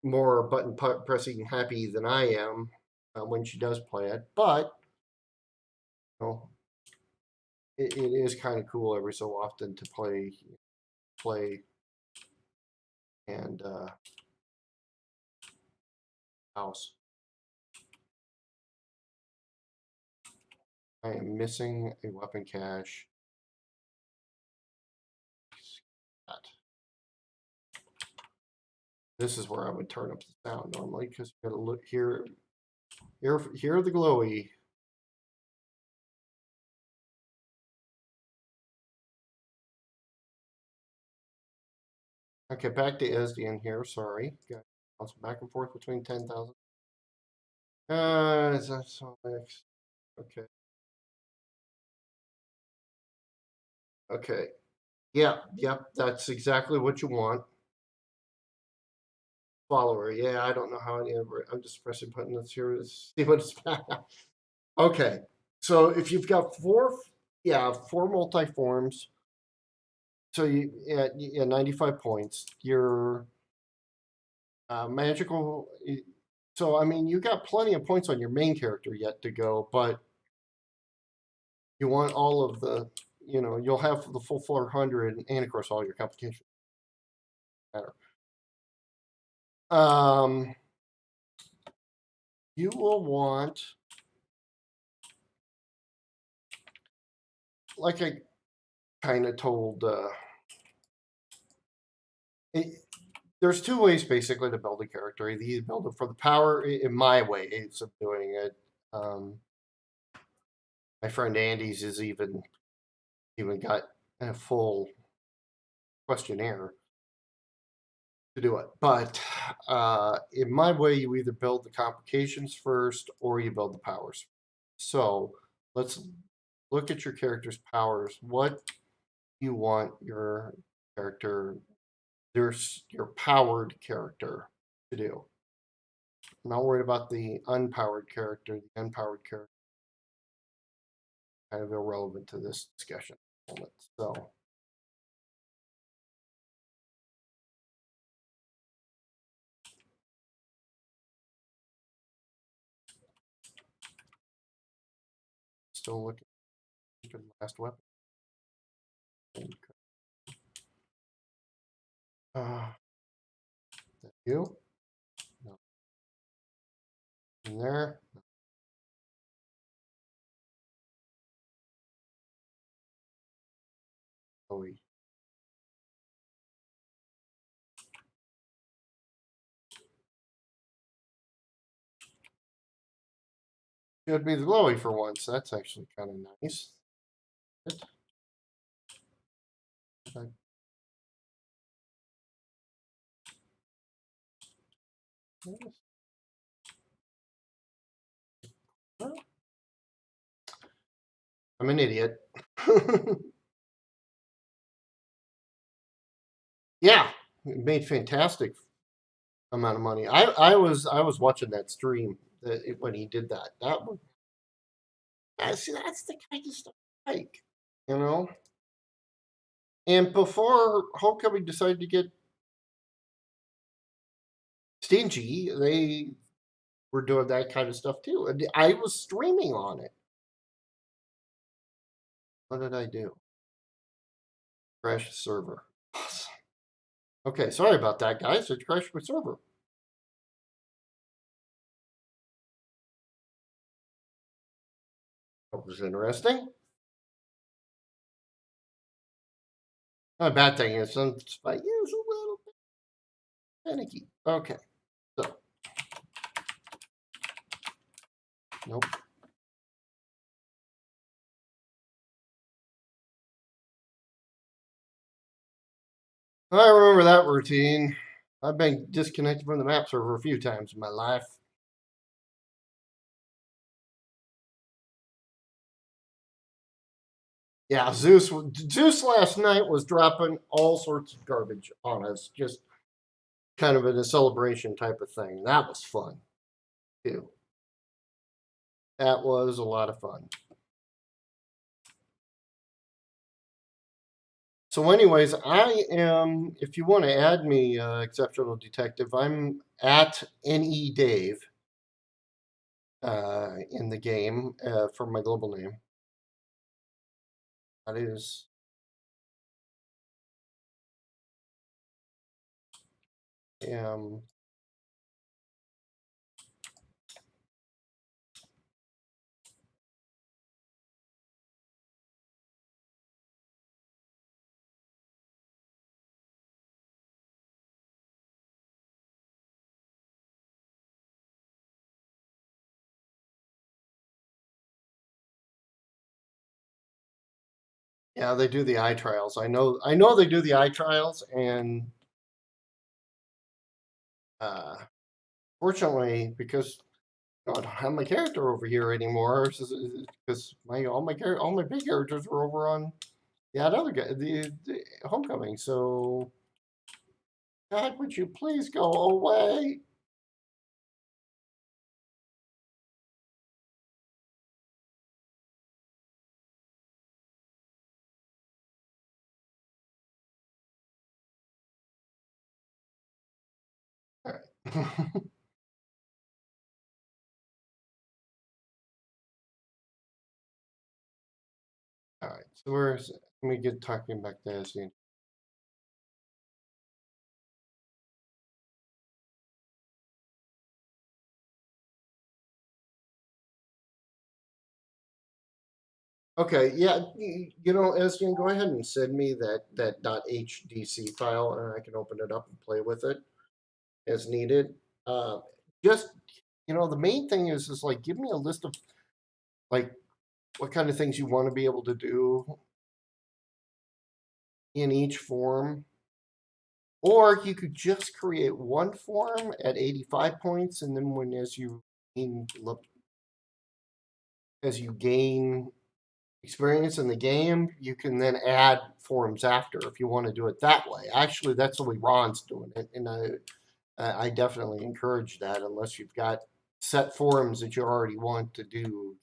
more button pressing happy than I am when she does play it, but you know, it is kind of cool every so often to play and house. I am missing a weapon cache. This is where I would turn up the sound normally because you gotta look here. Here the glowy. Okay, back to ISDN here. Sorry, got bounce back and forth between 10,000. Is that so next? Okay. Okay. Yeah. Yep. That's exactly what you want. Follower. Yeah. I don't know how any of it. I'm just pressing buttons here to see what it's. Okay. So if you've got four multi-forms. So yeah, 95 points. Your magical. So I mean, you got plenty of points on your main character yet to go, but you want all of the. You know, you'll have the full 400, and of course all your complications matter. You will want, like I kind of told. There's two ways basically to build a character. Either you build it for the power, in my ways of doing it. My friend Andy's is even got a full questionnaire to do it. But in my way, you either build the complications first or you build the powers. So let's look at your character's powers. What you want your character, your powered character to do. I'm not worried about the unpowered character. The unpowered character kind of irrelevant to this discussion at the moment. So still looking for the last weapon. That you? No. In there? No. Oh, should be the glowy for once. That's actually kind of nice. I'm an idiot. Yeah, it made fantastic amount of money. I was watching that stream when he did that. That was see that's the kind of stuff I like, you know. And before Homecoming decided to get stingy, they were doing that kind of stuff too. And I was streaming on it. What did I do? Crash the server. Okay, sorry about that, guys. It crashed my server. That was interesting. The bad thing is, Thunderspy is a little bit finicky. Okay, so Nope. I remember that routine. I've been disconnected from the map server a few times in my life. Yeah, Zeus last night was dropping all sorts of garbage on us, just kind of in a celebration type of thing. That was fun, too. That was a lot of fun. So, anyways, I am. If you want to add me, exceptional detective, I'm at NE Dave in the game for my global name. That is. Um, yeah, they do the eye trials. I know they do the eye trials, and uh, fortunately, because I don't have my character over here anymore, because all my big characters are over on that other guy, the Homecoming. So, God, would you please go away? All right. All right. So let me get talking back to this. Okay, yeah, you know, Esdian, go ahead and send me that .hdc file, and I can open it up and play with it as needed. Uh, just the main thing is like give me a list of like what kind of things you want to be able to do in each form, or you could just create one form at 85 points, and then gain as you gain experience in the game, you can then add forms after if you want to do it that way. Actually, that's the way Ron's doing it, and I definitely encourage that unless you've got set forms that you already want to do.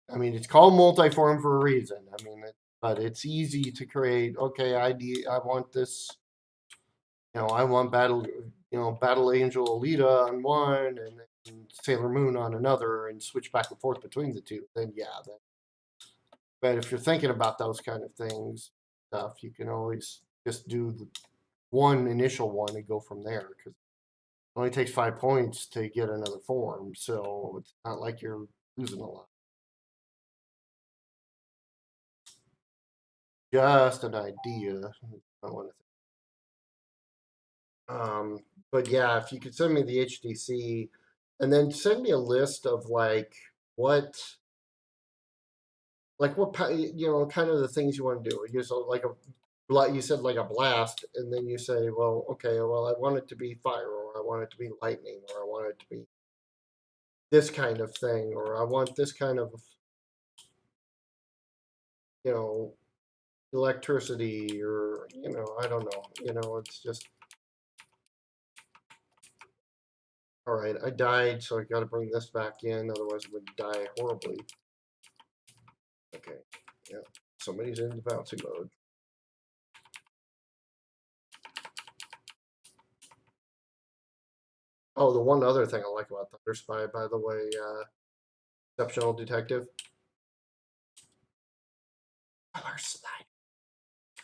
I mean, it's called multi-form for a reason. I mean, but it's easy to create. Okay, I want this. I want Battle Angel Alita on one, and then Sailor Moon on another, and switch back and forth between the two. Then yeah, but if you're thinking about those kind of stuff, you can always just do the one initial one and go from there because it only takes 5 points to get another form, so it's not like you're losing a lot. Just an idea. I want to. But yeah, if you could send me the HDC, and then send me a list of what kind of the things you want to do. You so like you said, like a blast, and then you say, well, okay, well, I want it to be fire, or I want it to be lightning, or I want it to be this kind of thing, or I want this kind of, you know, electricity, or I don't know. It's just all right. I died, so I got to bring this back in, otherwise I would die horribly. Okay, yeah, somebody's in the bouncy mode. Oh, the one other thing I like about Thunderspy, by the way, exceptional detective. Color slide.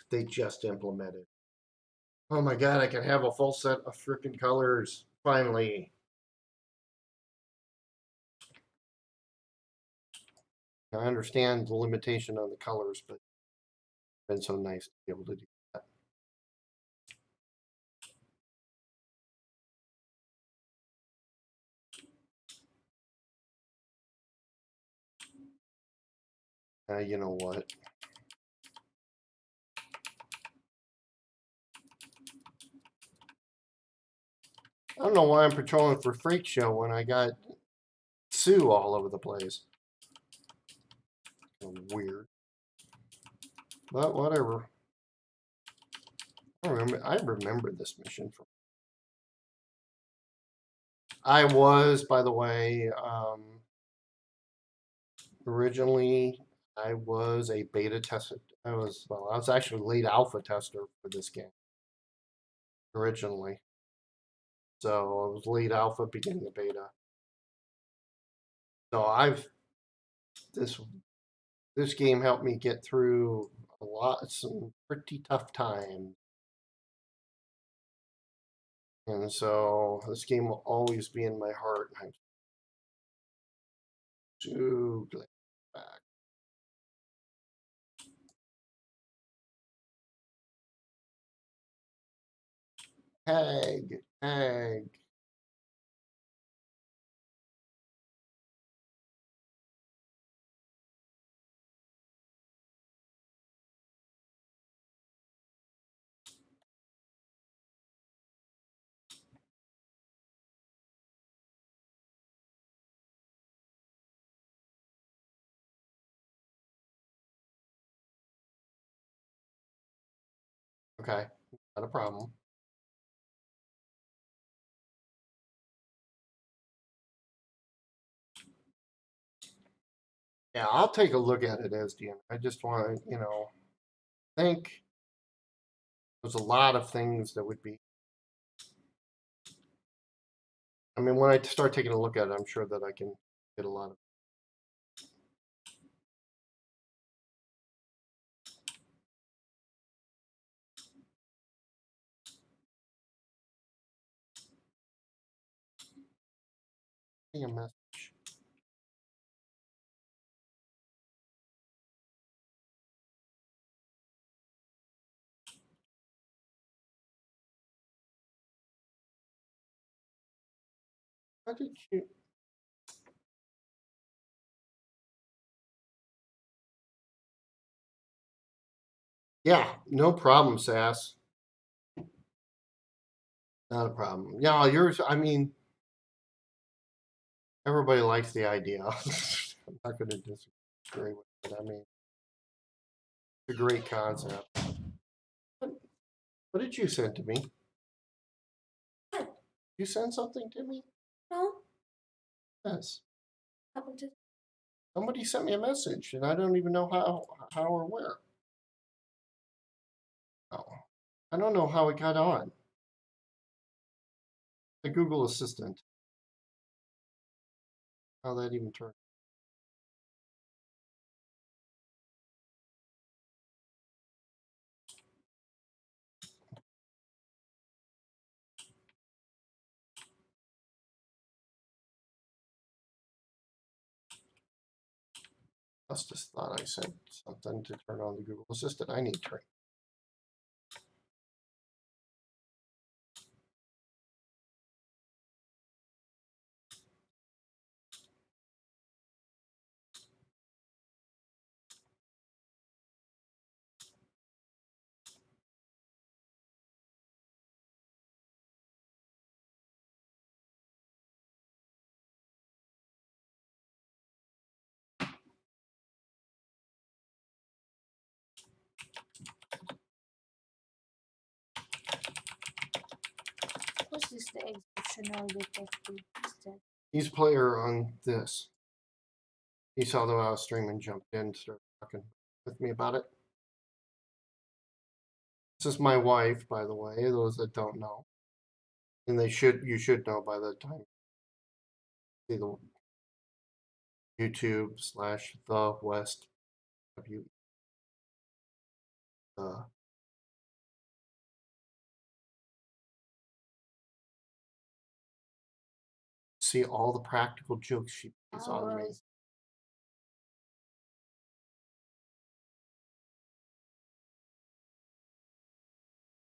They just implemented. Oh my god, I can have a full set of freaking colors. Finally. I understand the limitation on the colors, but it's been so nice to be able to do that. You know what? I don't know why I'm patrolling for Freak Show when I got Sue all over the place. Weird. But whatever. I remember this mission from. I was, by the way, originally I was a beta tester. I was actually lead alpha tester for this game originally. So I was lead alpha beginning the beta. So this this game helped me get through some pretty tough times. And so this game will always be in my heart. I'm so glad back. Hag. Okay, not a problem. Yeah, I'll take a look at it as DM. I just want to, think there's a lot of things that would be. I mean, when I start taking a look at it, I'm sure that I can get a lot of. A message. How did you? Yeah, no problem, Sass. Not a problem. Yeah, yours. I mean, everybody likes the idea. I'm not going to disagree with it. I mean, it's a great concept. What did you send to me? You send something to me? No, Yes. happened to Somebody sent me a message, and I don't even know how or where. Oh, I don't know how it got on. The Google Assistant. How that even turned. I just thought I sent something to turn on the Google Assistant. I need training. what is the exceptional detective instead? He's player on this. He saw that I was streaming, jumped in, started talking with me about it. This is my wife, by the way, those that don't know. And you should know by the time you see the YouTube/the West W. See all the practical jokes she plays on me.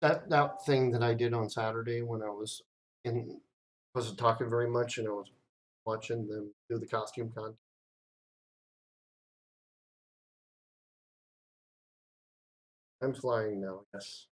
That thing that I did on Saturday when I wasn't talking very much and I was watching them do the costume contest. I'm flying now, yes.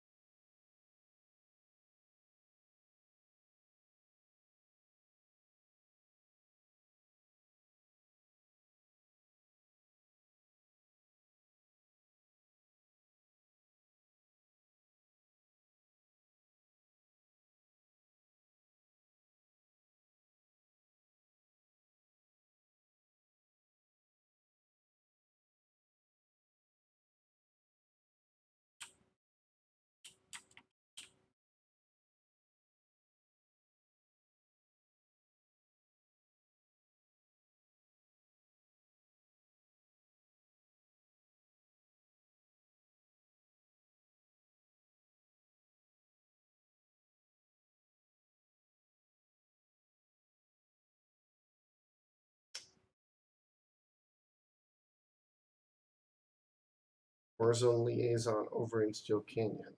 Horizontal liaison over in Steel Canyon.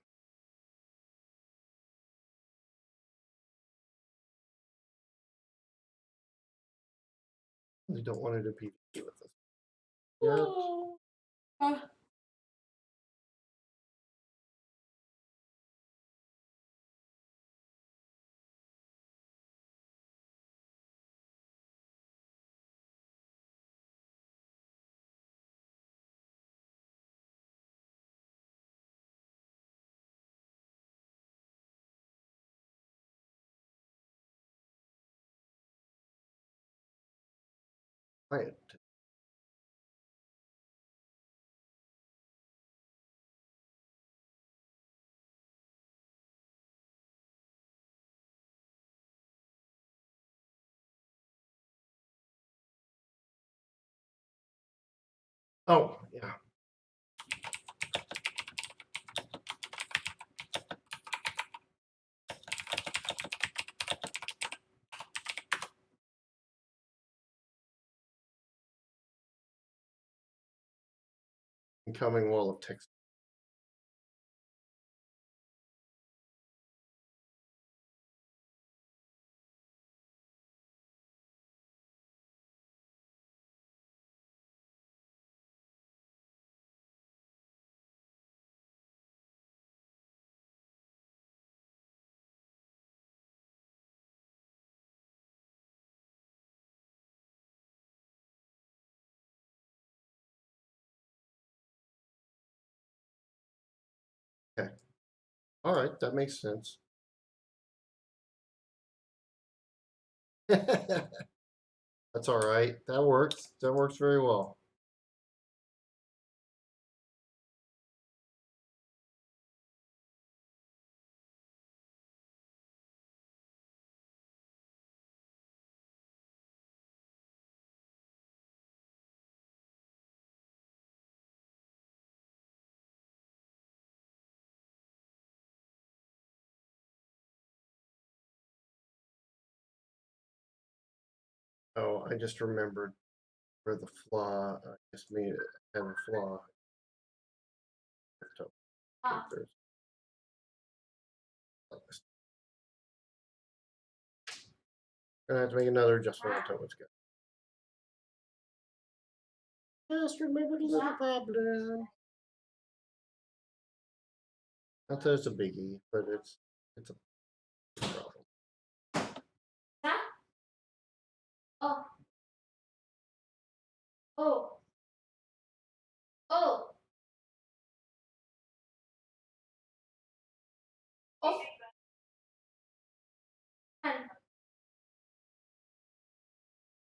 We don't want to do PvP with us. Yep. Right. Oh, yeah. Incoming wall of text. Okay. All right, that makes sense. That's all right. That works. That works very well. Oh, I just remembered where the flaw. I just made it have a flaw. So, there's- Gonna have to make another adjustment on Tomo's guy. Just remembered a little problem. Not that it's a biggie, but it's a problem. Oh. Oh. Oh. Oh.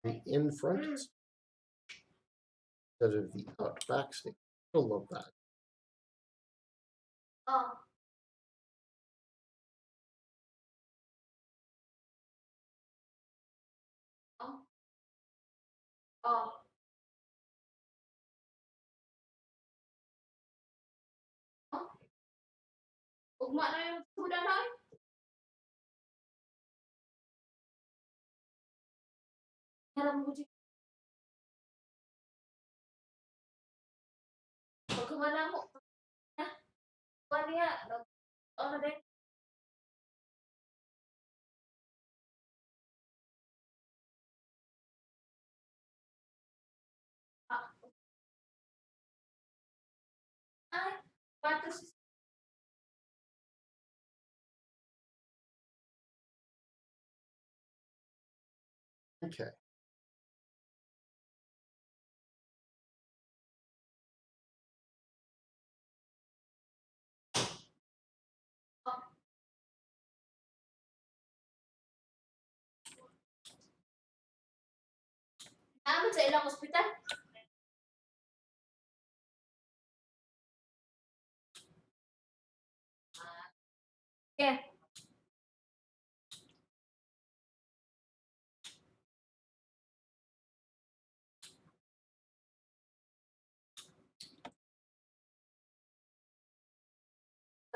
The in front instead of the out back stick. I love that. Oh. Oh. Oh. Oh. Ugma na yung suda na. Harap mo dyan. Pagkumana mo. Kuha niya. Ano din? Ay. Okay. Naman sa ilang ospital? Yeah.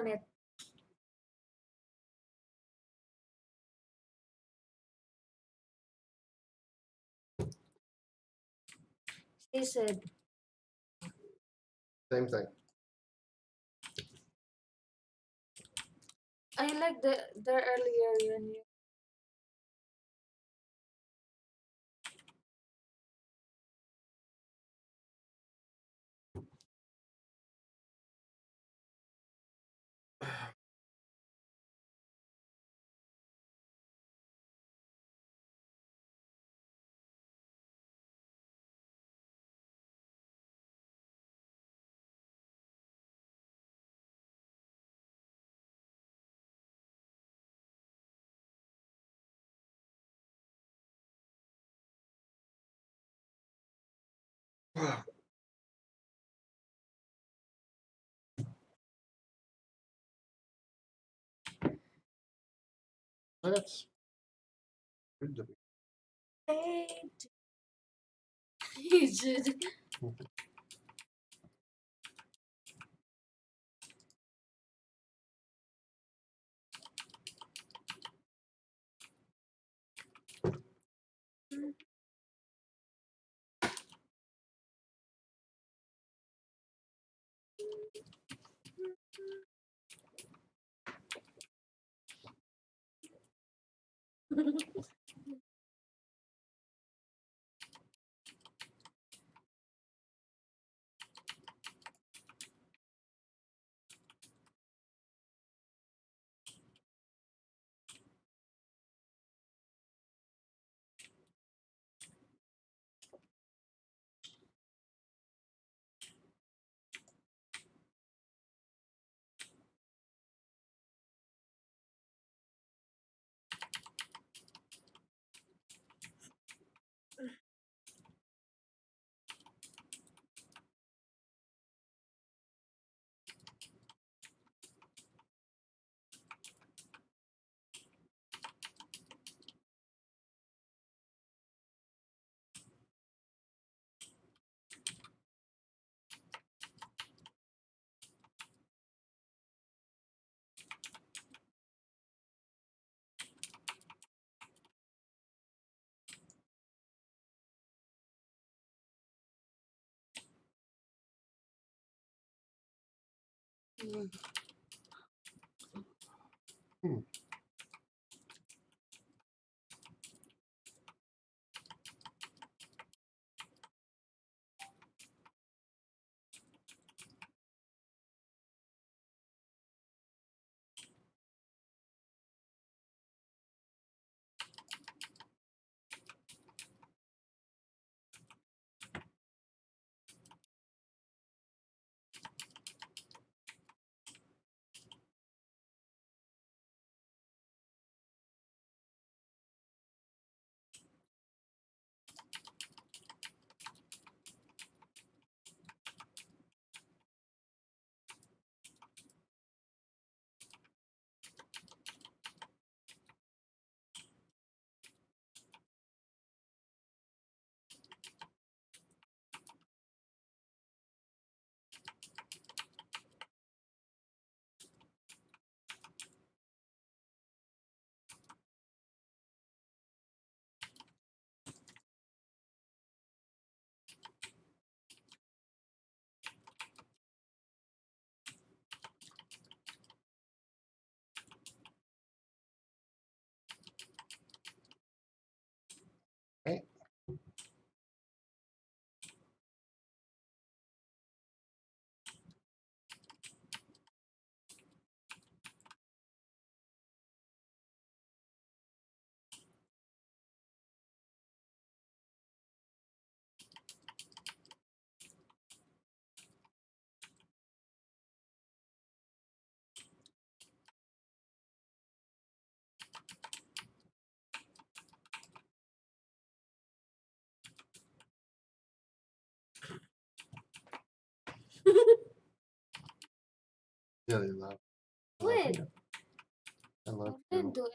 Ulit. She said, Same thing. I like the earlier one. That's good to be. He should. Hmm. really love. Wait. You. I love I you. didn't do it.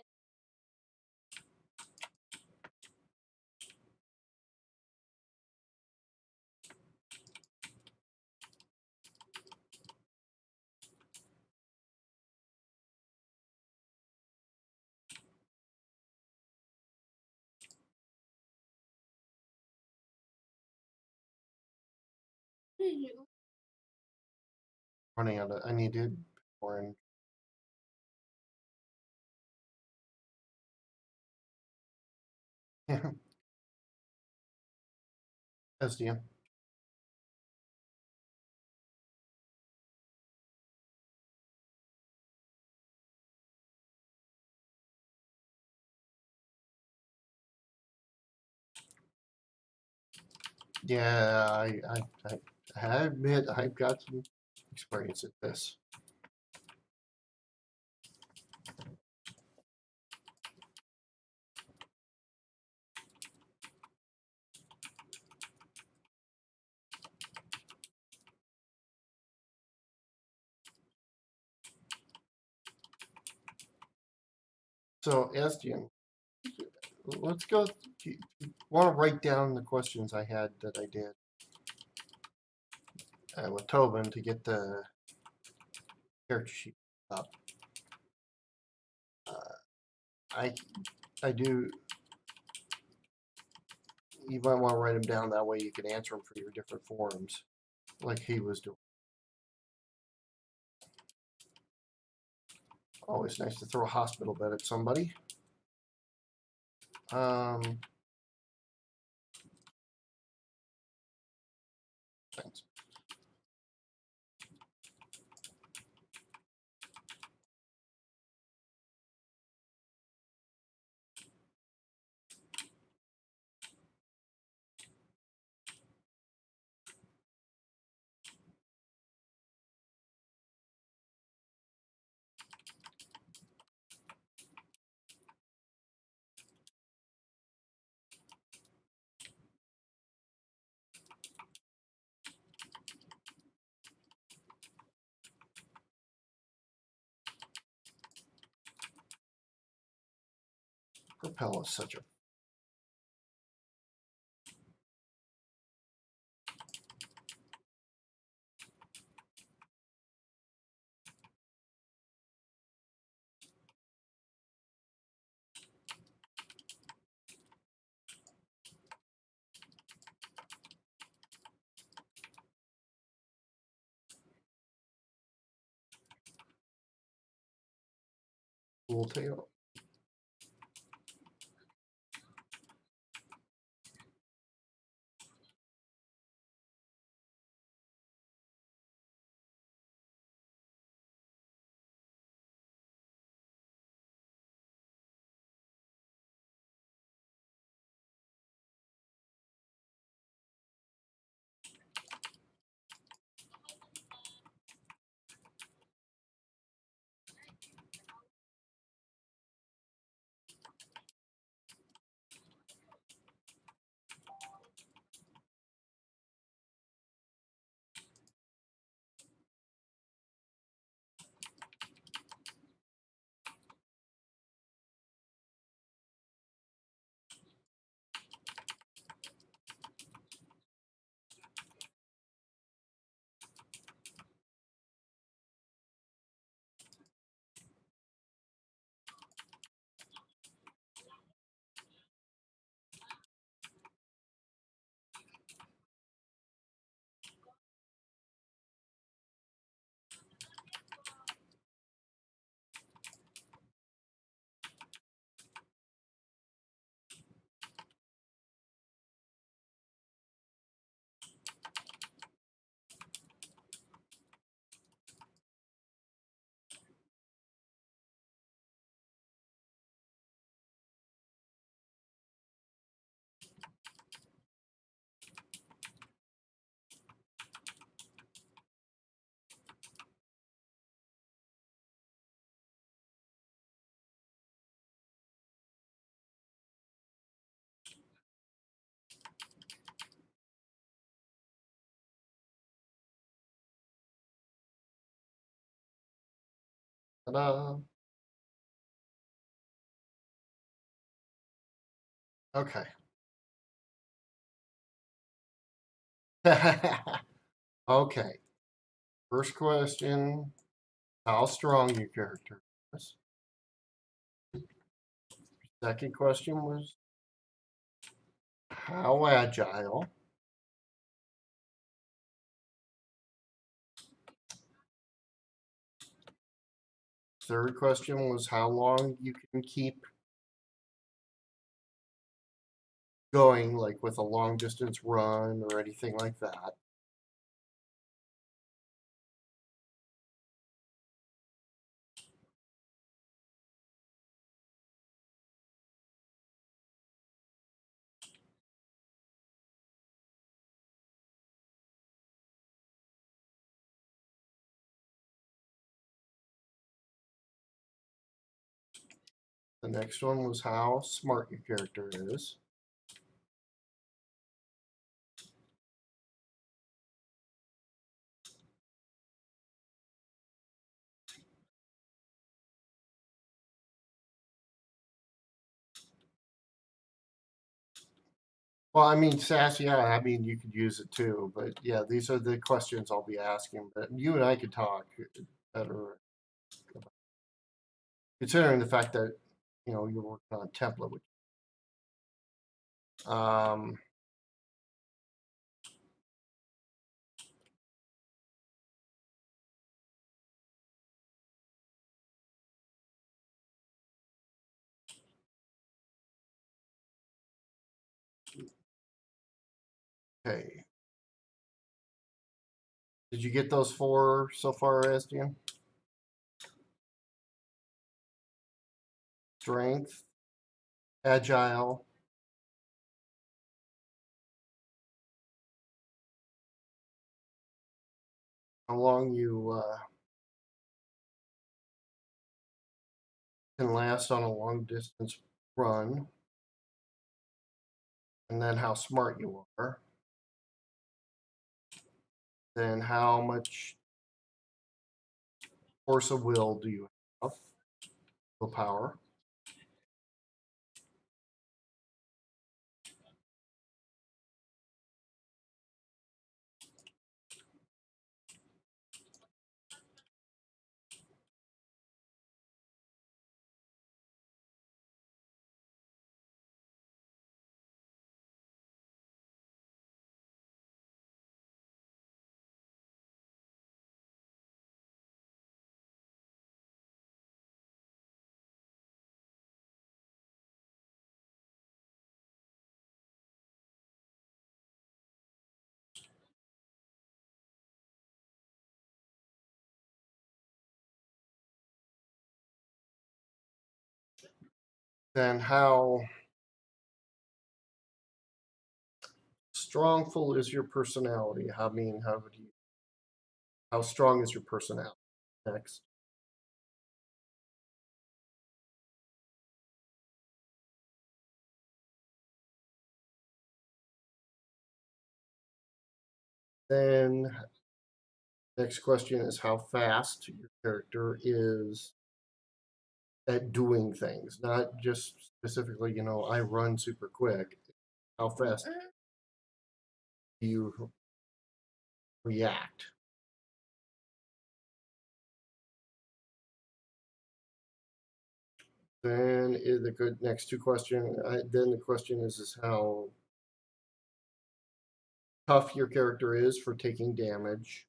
What did you? Running out of. I needed orange. Yeah. SDM. Yeah, I admit I've got some experience at this. So, SDM, let's go. Want to write down the questions I had that I did with Tobin to get the character sheet up. I do. You might want to write them down that way you can answer them for your different forums, like he was doing. Always nice to throw a hospital bed at somebody. Thanks. Propel is such a cool tail. Ta-da. Okay. Okay. First question, how strong your character is. Second question was how agile. Third question was how long you can keep going, like with a long distance run or anything like that. The next one was how smart your character is. Well, I mean, sassy, yeah, I mean, you could use it too, but yeah, these are the questions I'll be asking. But you and I could talk better, considering the fact that, you know, you're working on a template. Um, okay. Did you get those four so far, Estian? Strength, agile, how long you can last on a long distance run, and then how smart you are, then how much force of will do you have, willpower, then how strongful is your personality? I mean, how strong is your personality? Next. Then next question is how fast your character is at doing things, not just specifically, you know, I run super quick. How fast do you react? Then the good next two question. Then the question is how tough your character is for taking damage.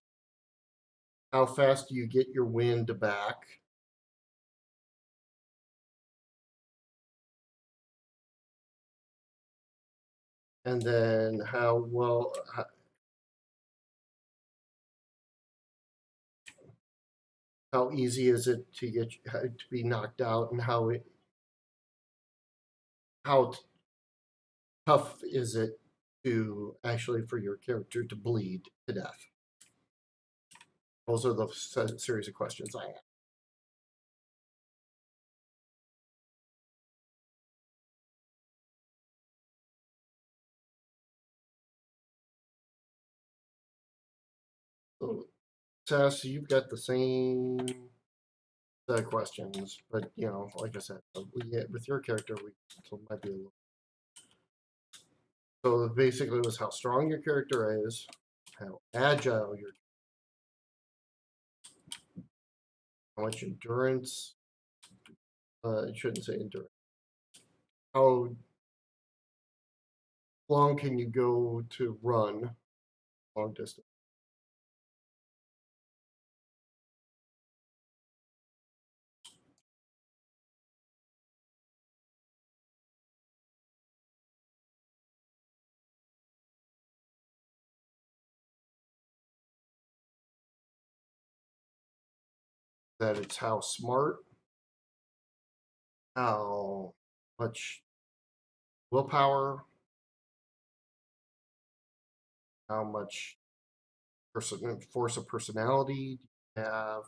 How fast do you get your wind back? And then how easy is it to get to be knocked out, and how tough is it to actually for your character to bleed to death? Those are the series of questions I have. So, Sass, you've got the same questions, but you know, like I said, with your character, so it might be a little. So basically, it was how strong your character is, how agile your, how much endurance. I shouldn't say endurance. How long can you go to run long distance? That it's how smart, how much willpower, how much force of personality do you have,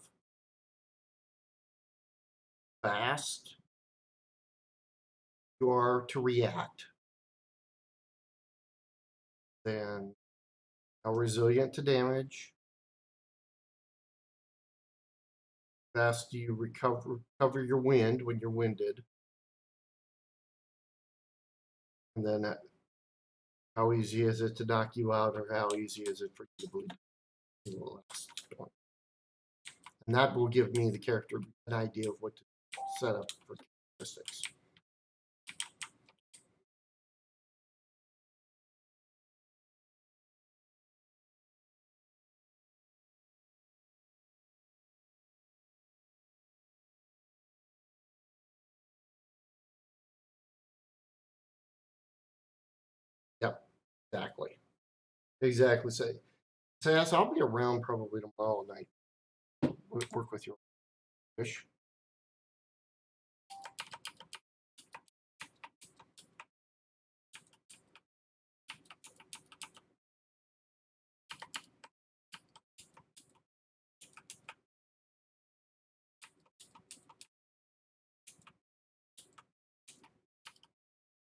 fast you are to react, then how resilient to damage, fast do you recover your wind when you're winded, and then how easy is it to knock you out, or how easy is it for you to bleed? And that will give me the character an idea of what to set up for characteristics. Yep, exactly. Exactly. Say yes, I'll be around probably tomorrow night. Work with your wish.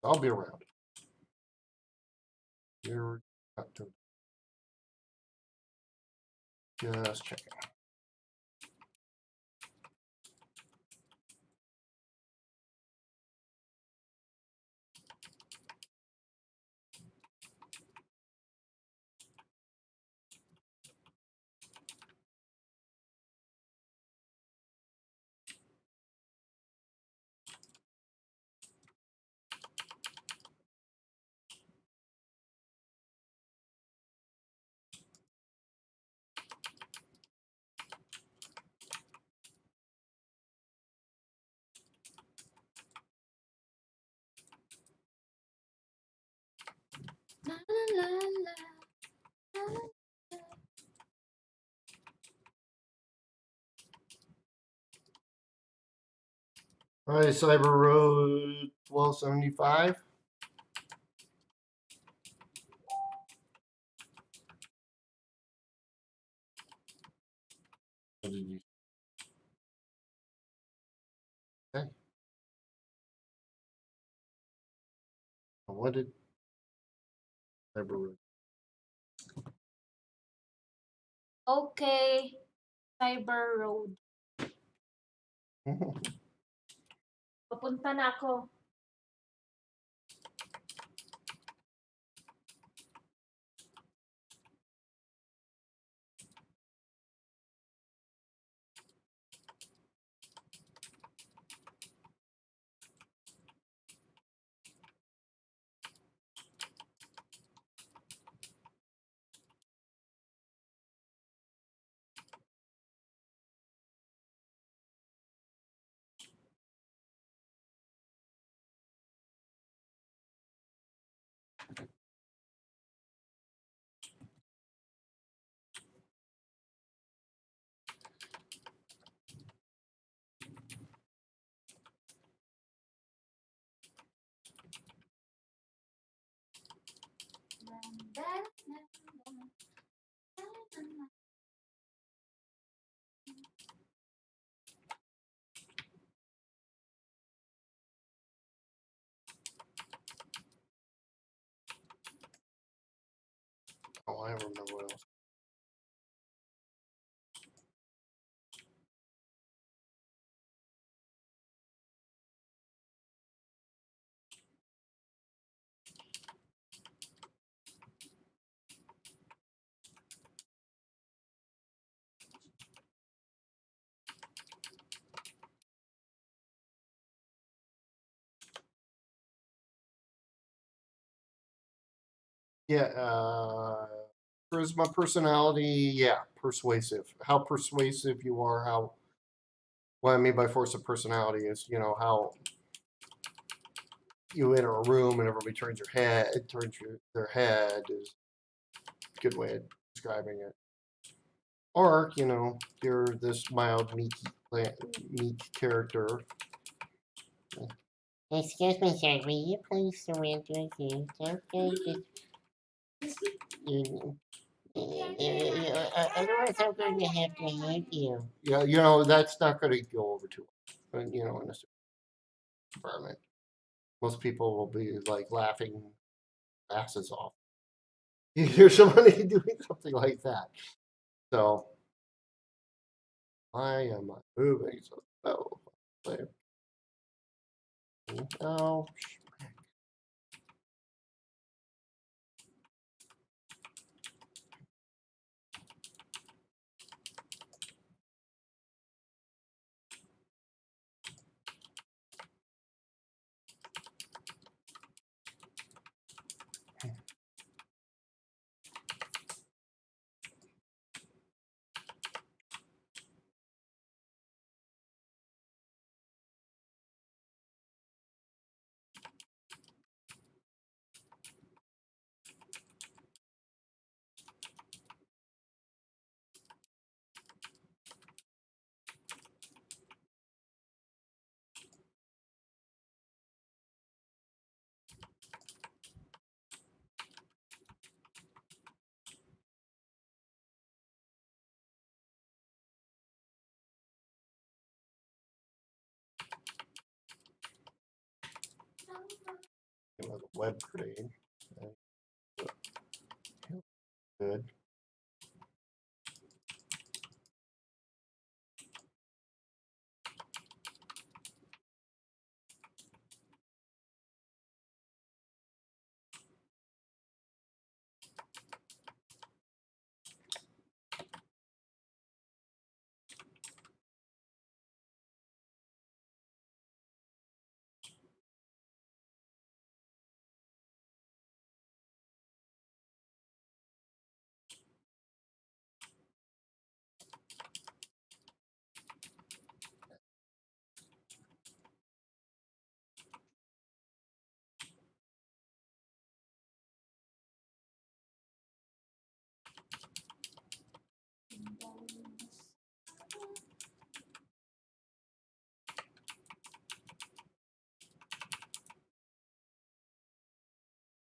I'll be around. You're not doing. Just checking. La, la, la, la, la. All right, Cyber Road 1275. What did you say? What did Cyber Road? Okay, Cyber Road. Papunta na ako. Oh, I remember what else. Yeah, charisma, personality, yeah, persuasive. How persuasive you are, how, what I mean by force of personality is, how you enter a room and everybody turns their head is a good way of describing it. Or, you're this mild, meek character. Excuse me, sir, will you please surrender here? Okay, you, otherwise I'm going to have to hit you. Yeah, that's not going to go over too well, in this environment. Most people will be like laughing asses off. You hear somebody doing something like that. So, I am moving so slow. Oh, the web grenade. Good.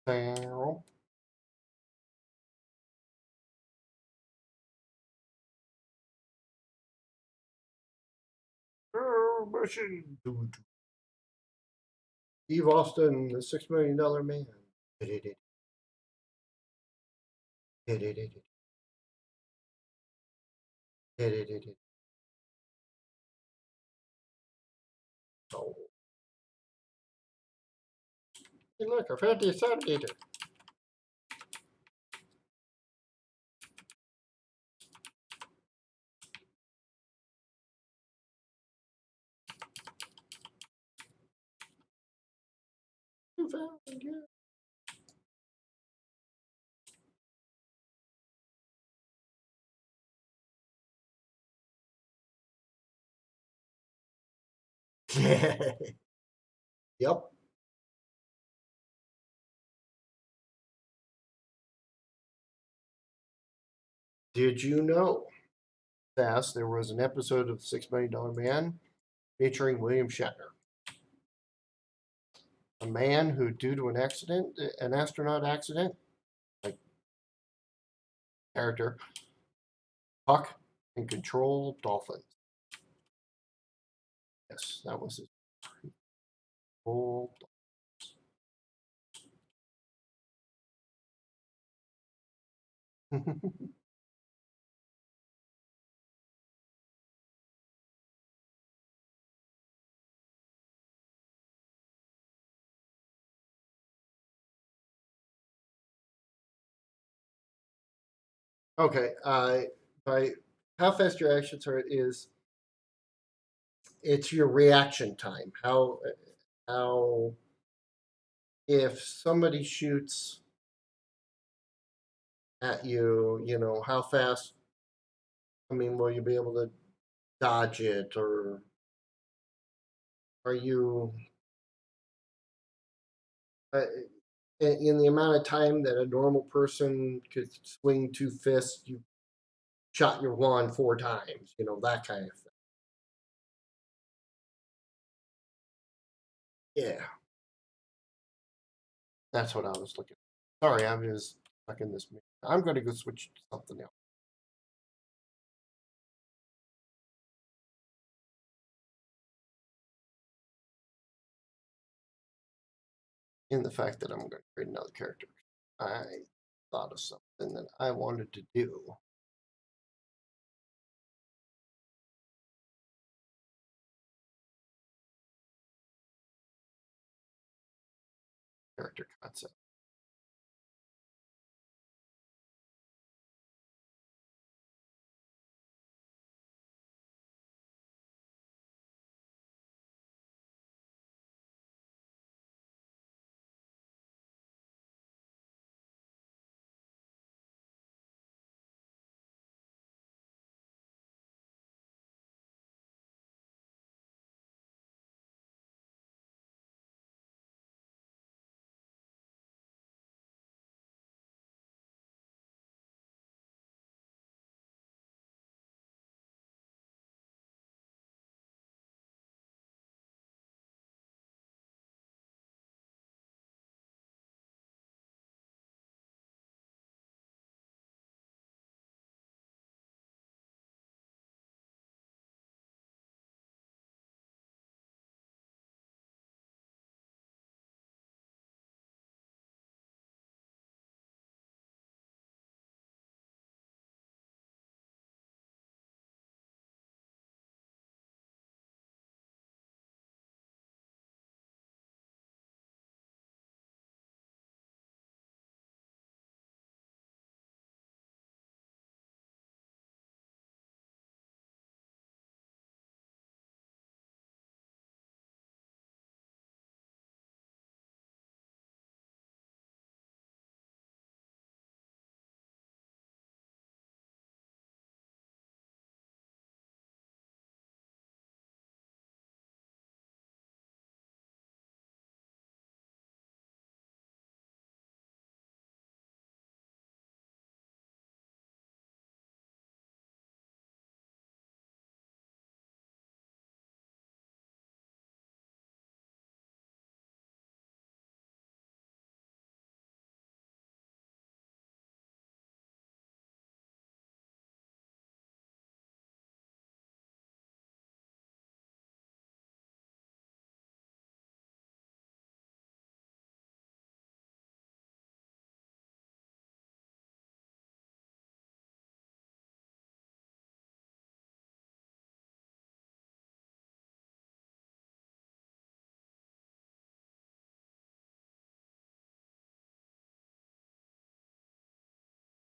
Barrel. Mission. Steve Austin, the $6 million man. Oh. Hey, look, I found the Assassinator. You found it. Yep. Did you know, Fast, there was an episode of $6 Million Man featuring William Shatner, a man who, due to an astronaut accident, like character, Puck and control dolphins. Yes, that was his control. Okay, by how fast your actions are is it's your reaction time. How if somebody shoots at you, how fast, I mean, will you be able to dodge it, or are you, uh, in the amount of time that a normal person could swing two fists, you shot your wand 4 times, that kind of thing. Yeah, that's what I was looking at. Sorry, I was stuck in this meeting. I'm going to go switch to something else. In the fact that I'm going to create another character, I thought of something that I wanted to do. Character concept.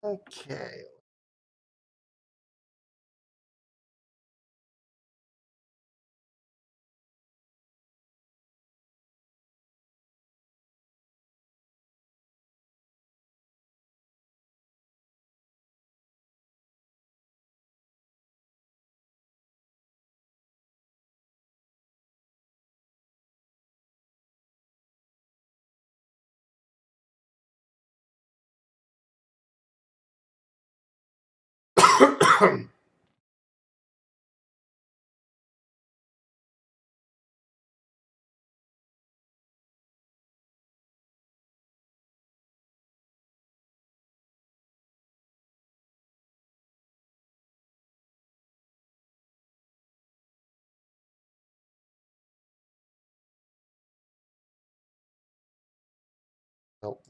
Okay. Nope.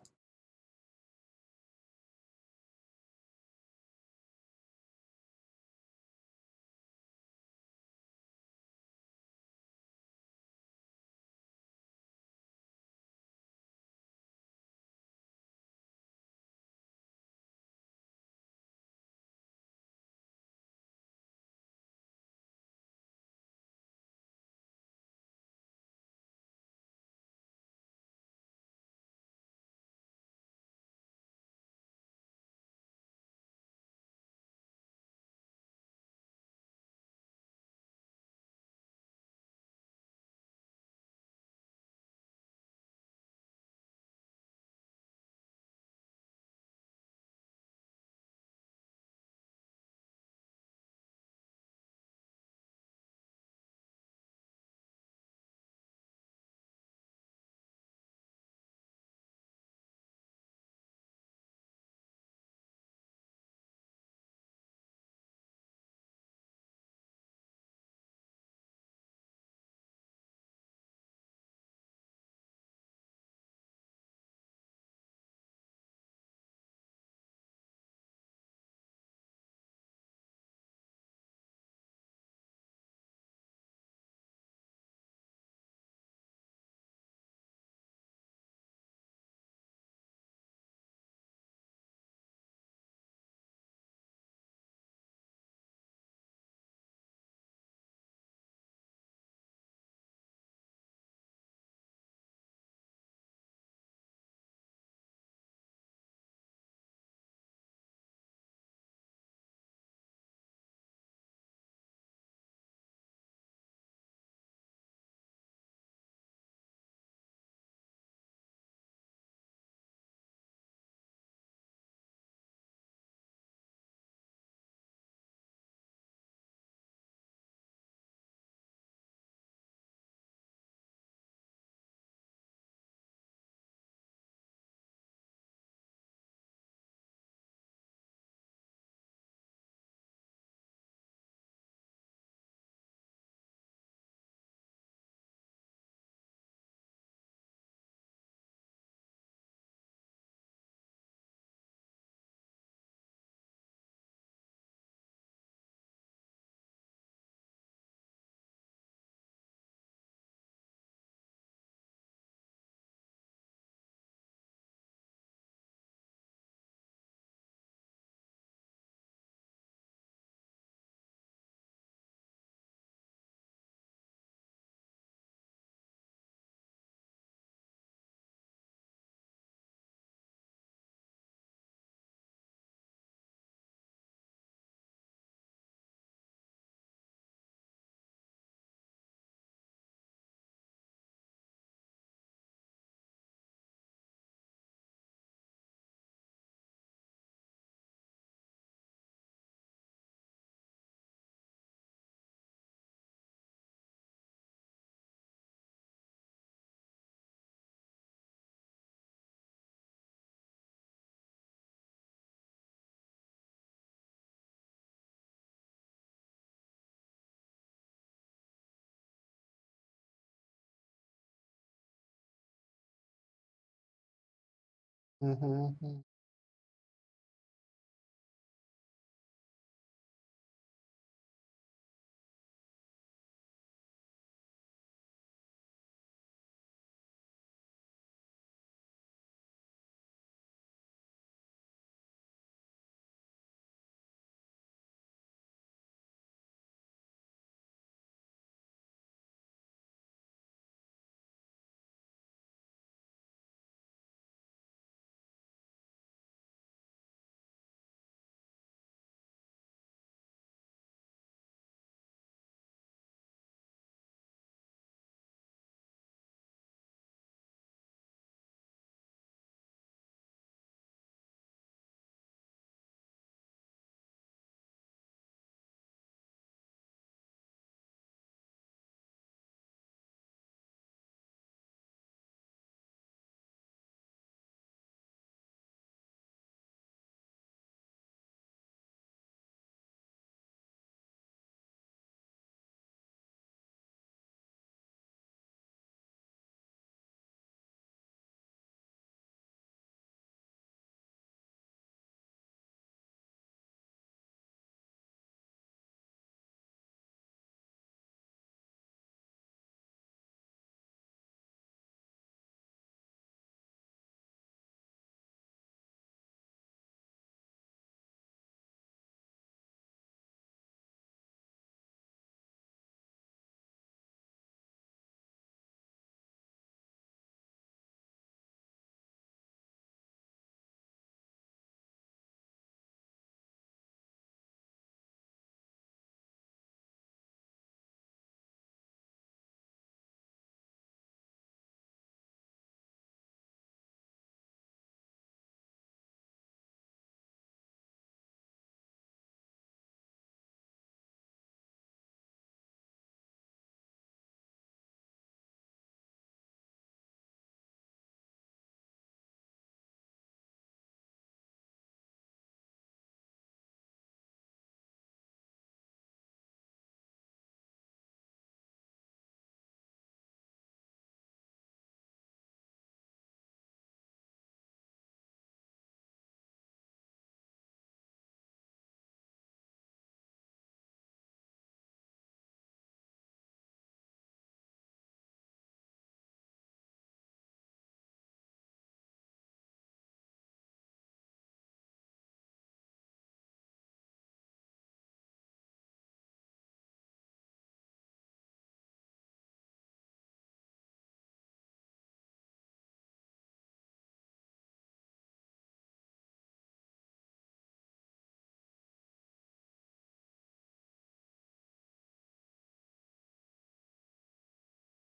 Mm-hmm.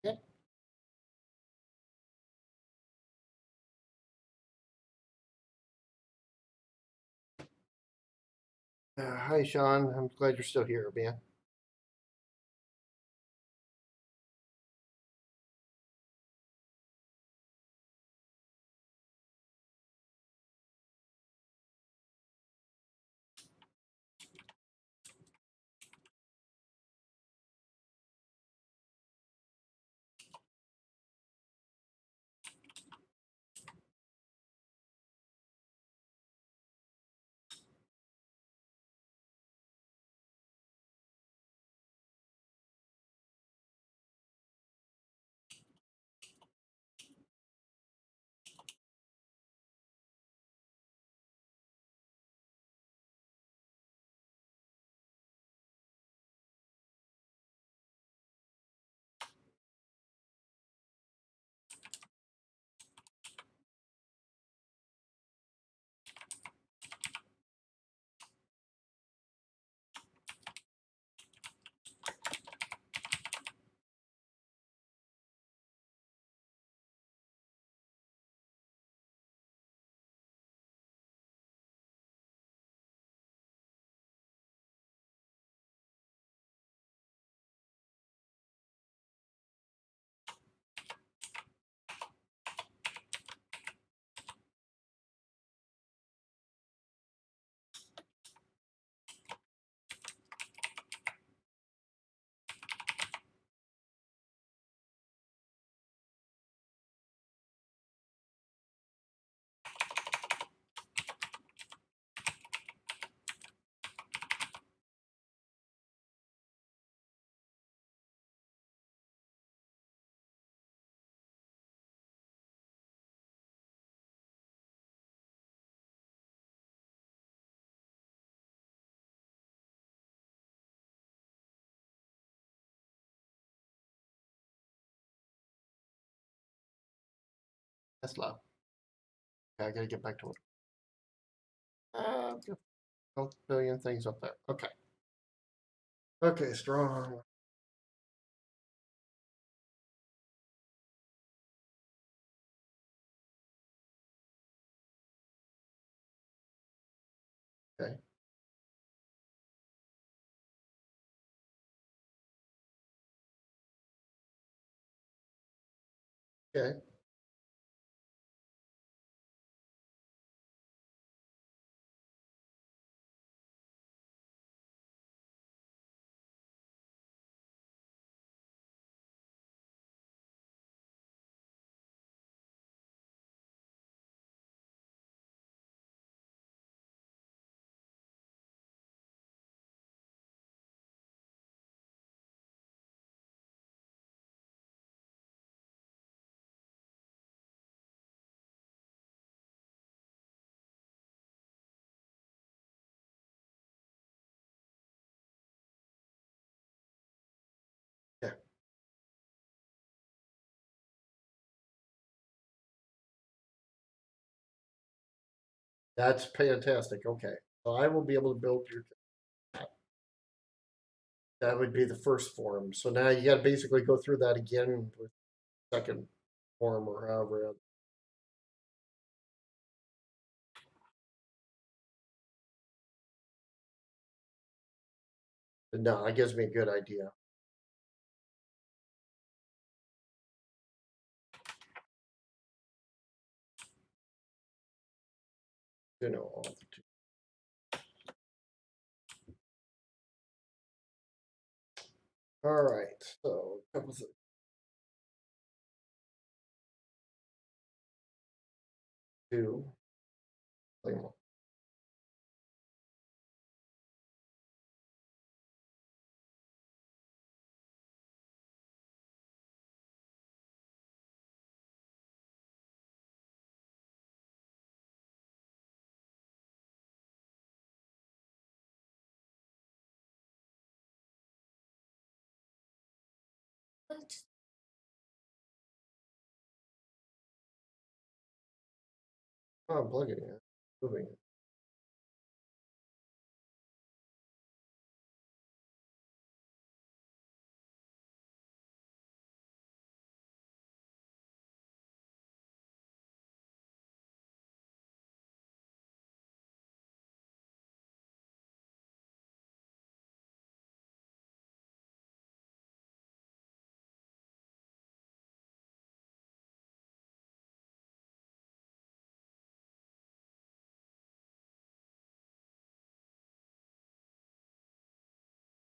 Okay. Hi, Sean. I'm glad you're still here, man. That's low. Okay, I gotta get back to it. Just a billion things up there. Okay. Okay, strong. Okay. Okay. Yeah. That's fantastic. Okay. So I will be able to build your. That would be the first form. So now you got to basically go through that again with second form or however. No, it gives me a good idea. You know, all the two. All right. So that was it. Two. Oh, I'm plugging it. Moving it.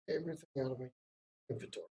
Everything out of my inventory.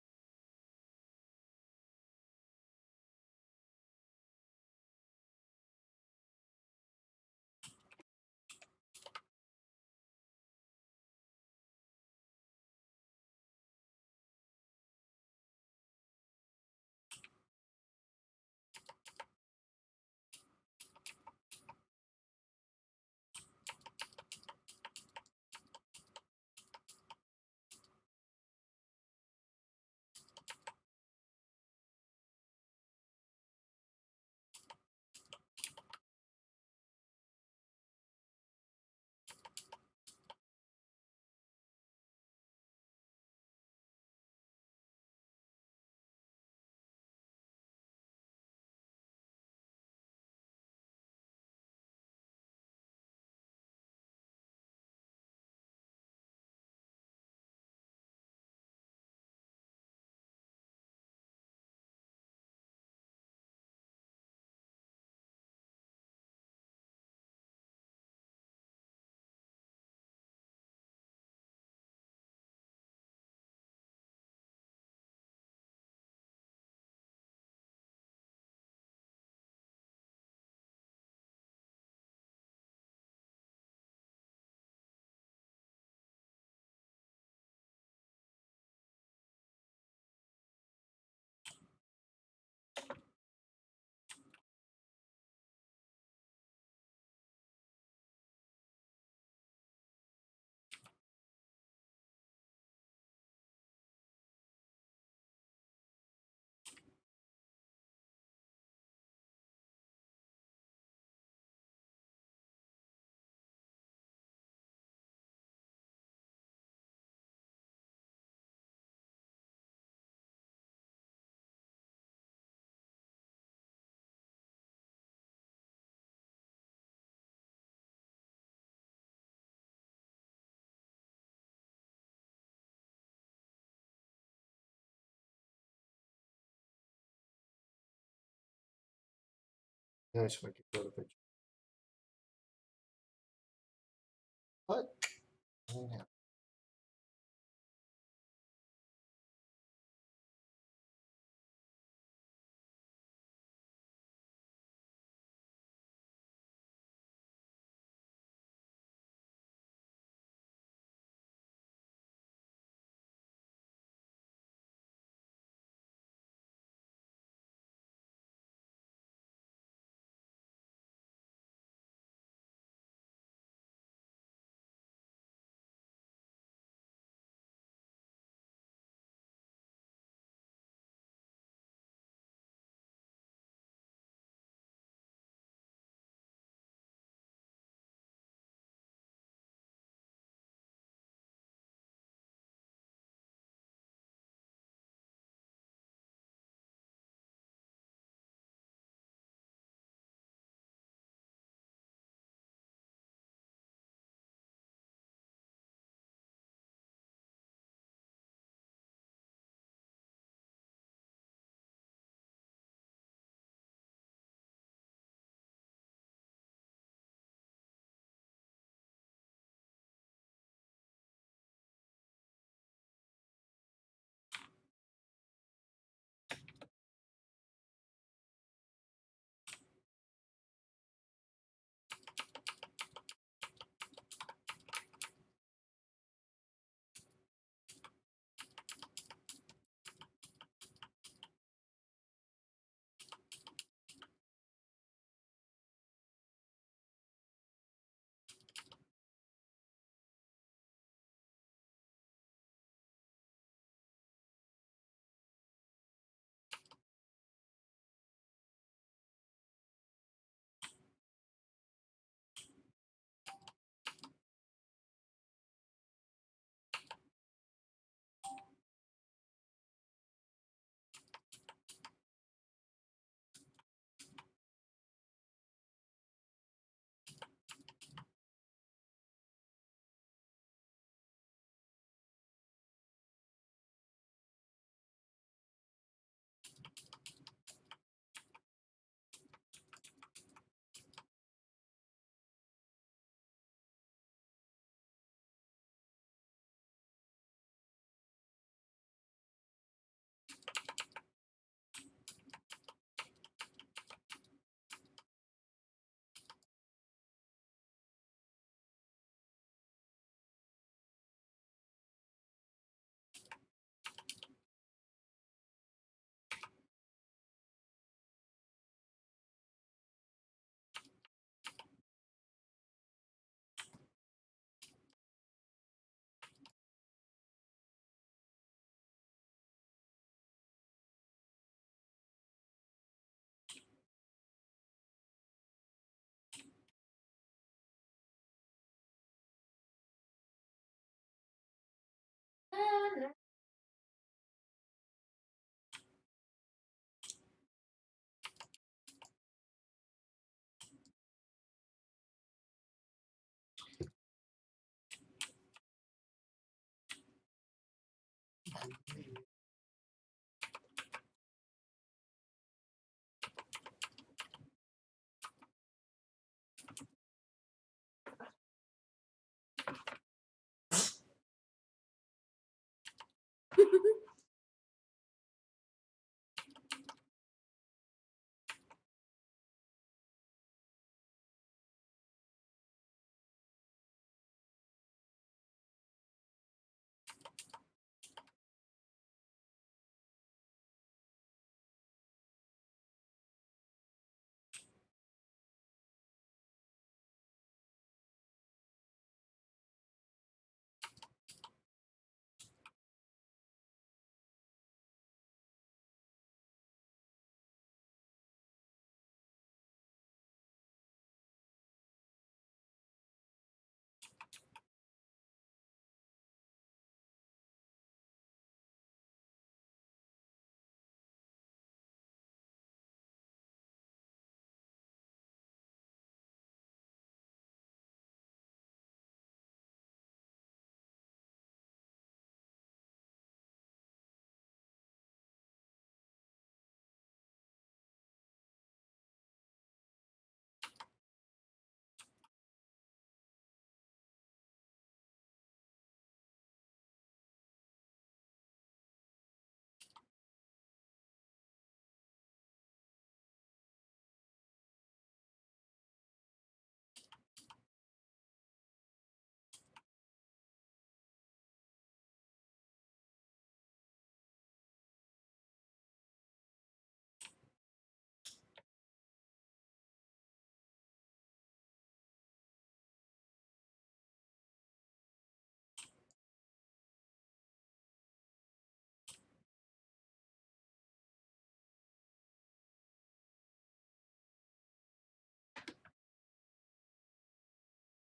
Nice if I could go to picture. What? Yeah.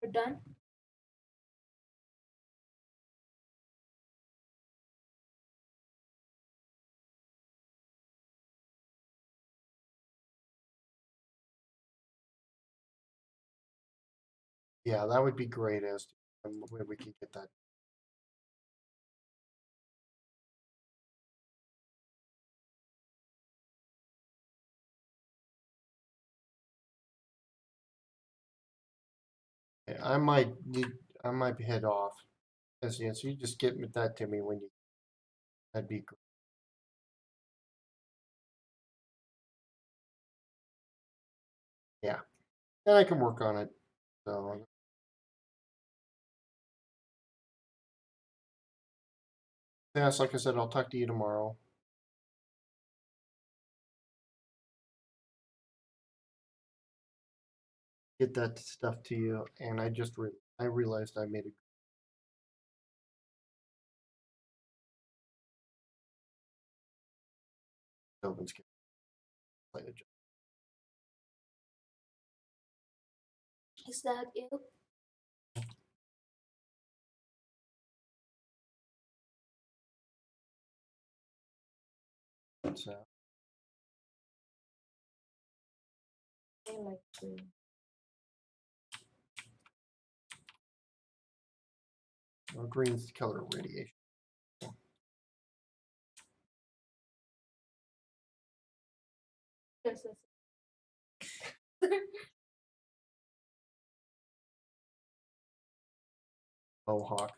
We're done. Yeah, that would be great, as where we could get that. Yeah, I might head off. As yeah, so you just get that to me when you. That'd be great. Yeah, and I can work on it. So yes, like I said, I'll talk to you tomorrow. Get that stuff to you, and I realized I made a. Tobin's play a job. Is that it? So I like green. green's the color of radiation. Yes, yes. Mohawk.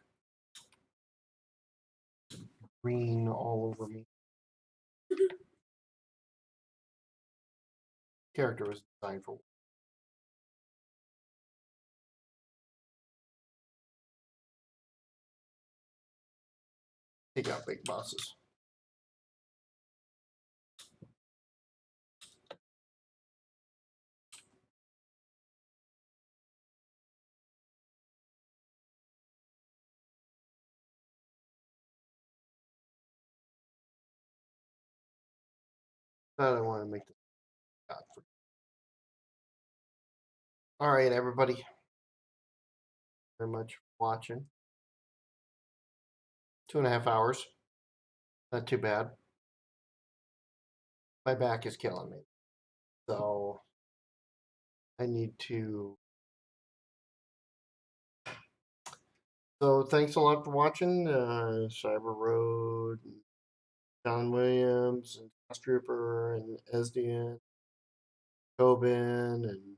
Green all over me. Character was designed for. Take out big bosses. I don't want to make the. All right, everybody. Very much for watching. 2.5 hours. Not too bad. My back is killing me. So I need to. So thanks a lot for watching. Cyber Road, and John Williams, and Trooper, and Esdian, Tobin, and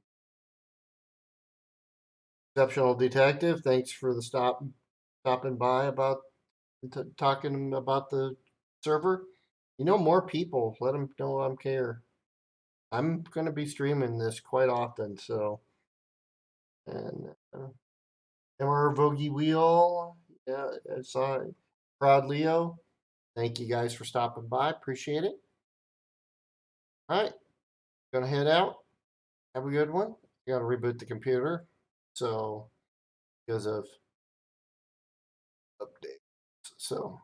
Exceptional Detective. Thanks for the stopping by about talking about the server. You know, more people. Let them know I'm care. I'm gonna be streaming this quite often, so and MR Vogie Wheel, yeah, I saw it. Proud Leo. Thank you guys for stopping by. Appreciate it. All right, gonna head out. Have a good one. Got to reboot the computer, so because of updates. So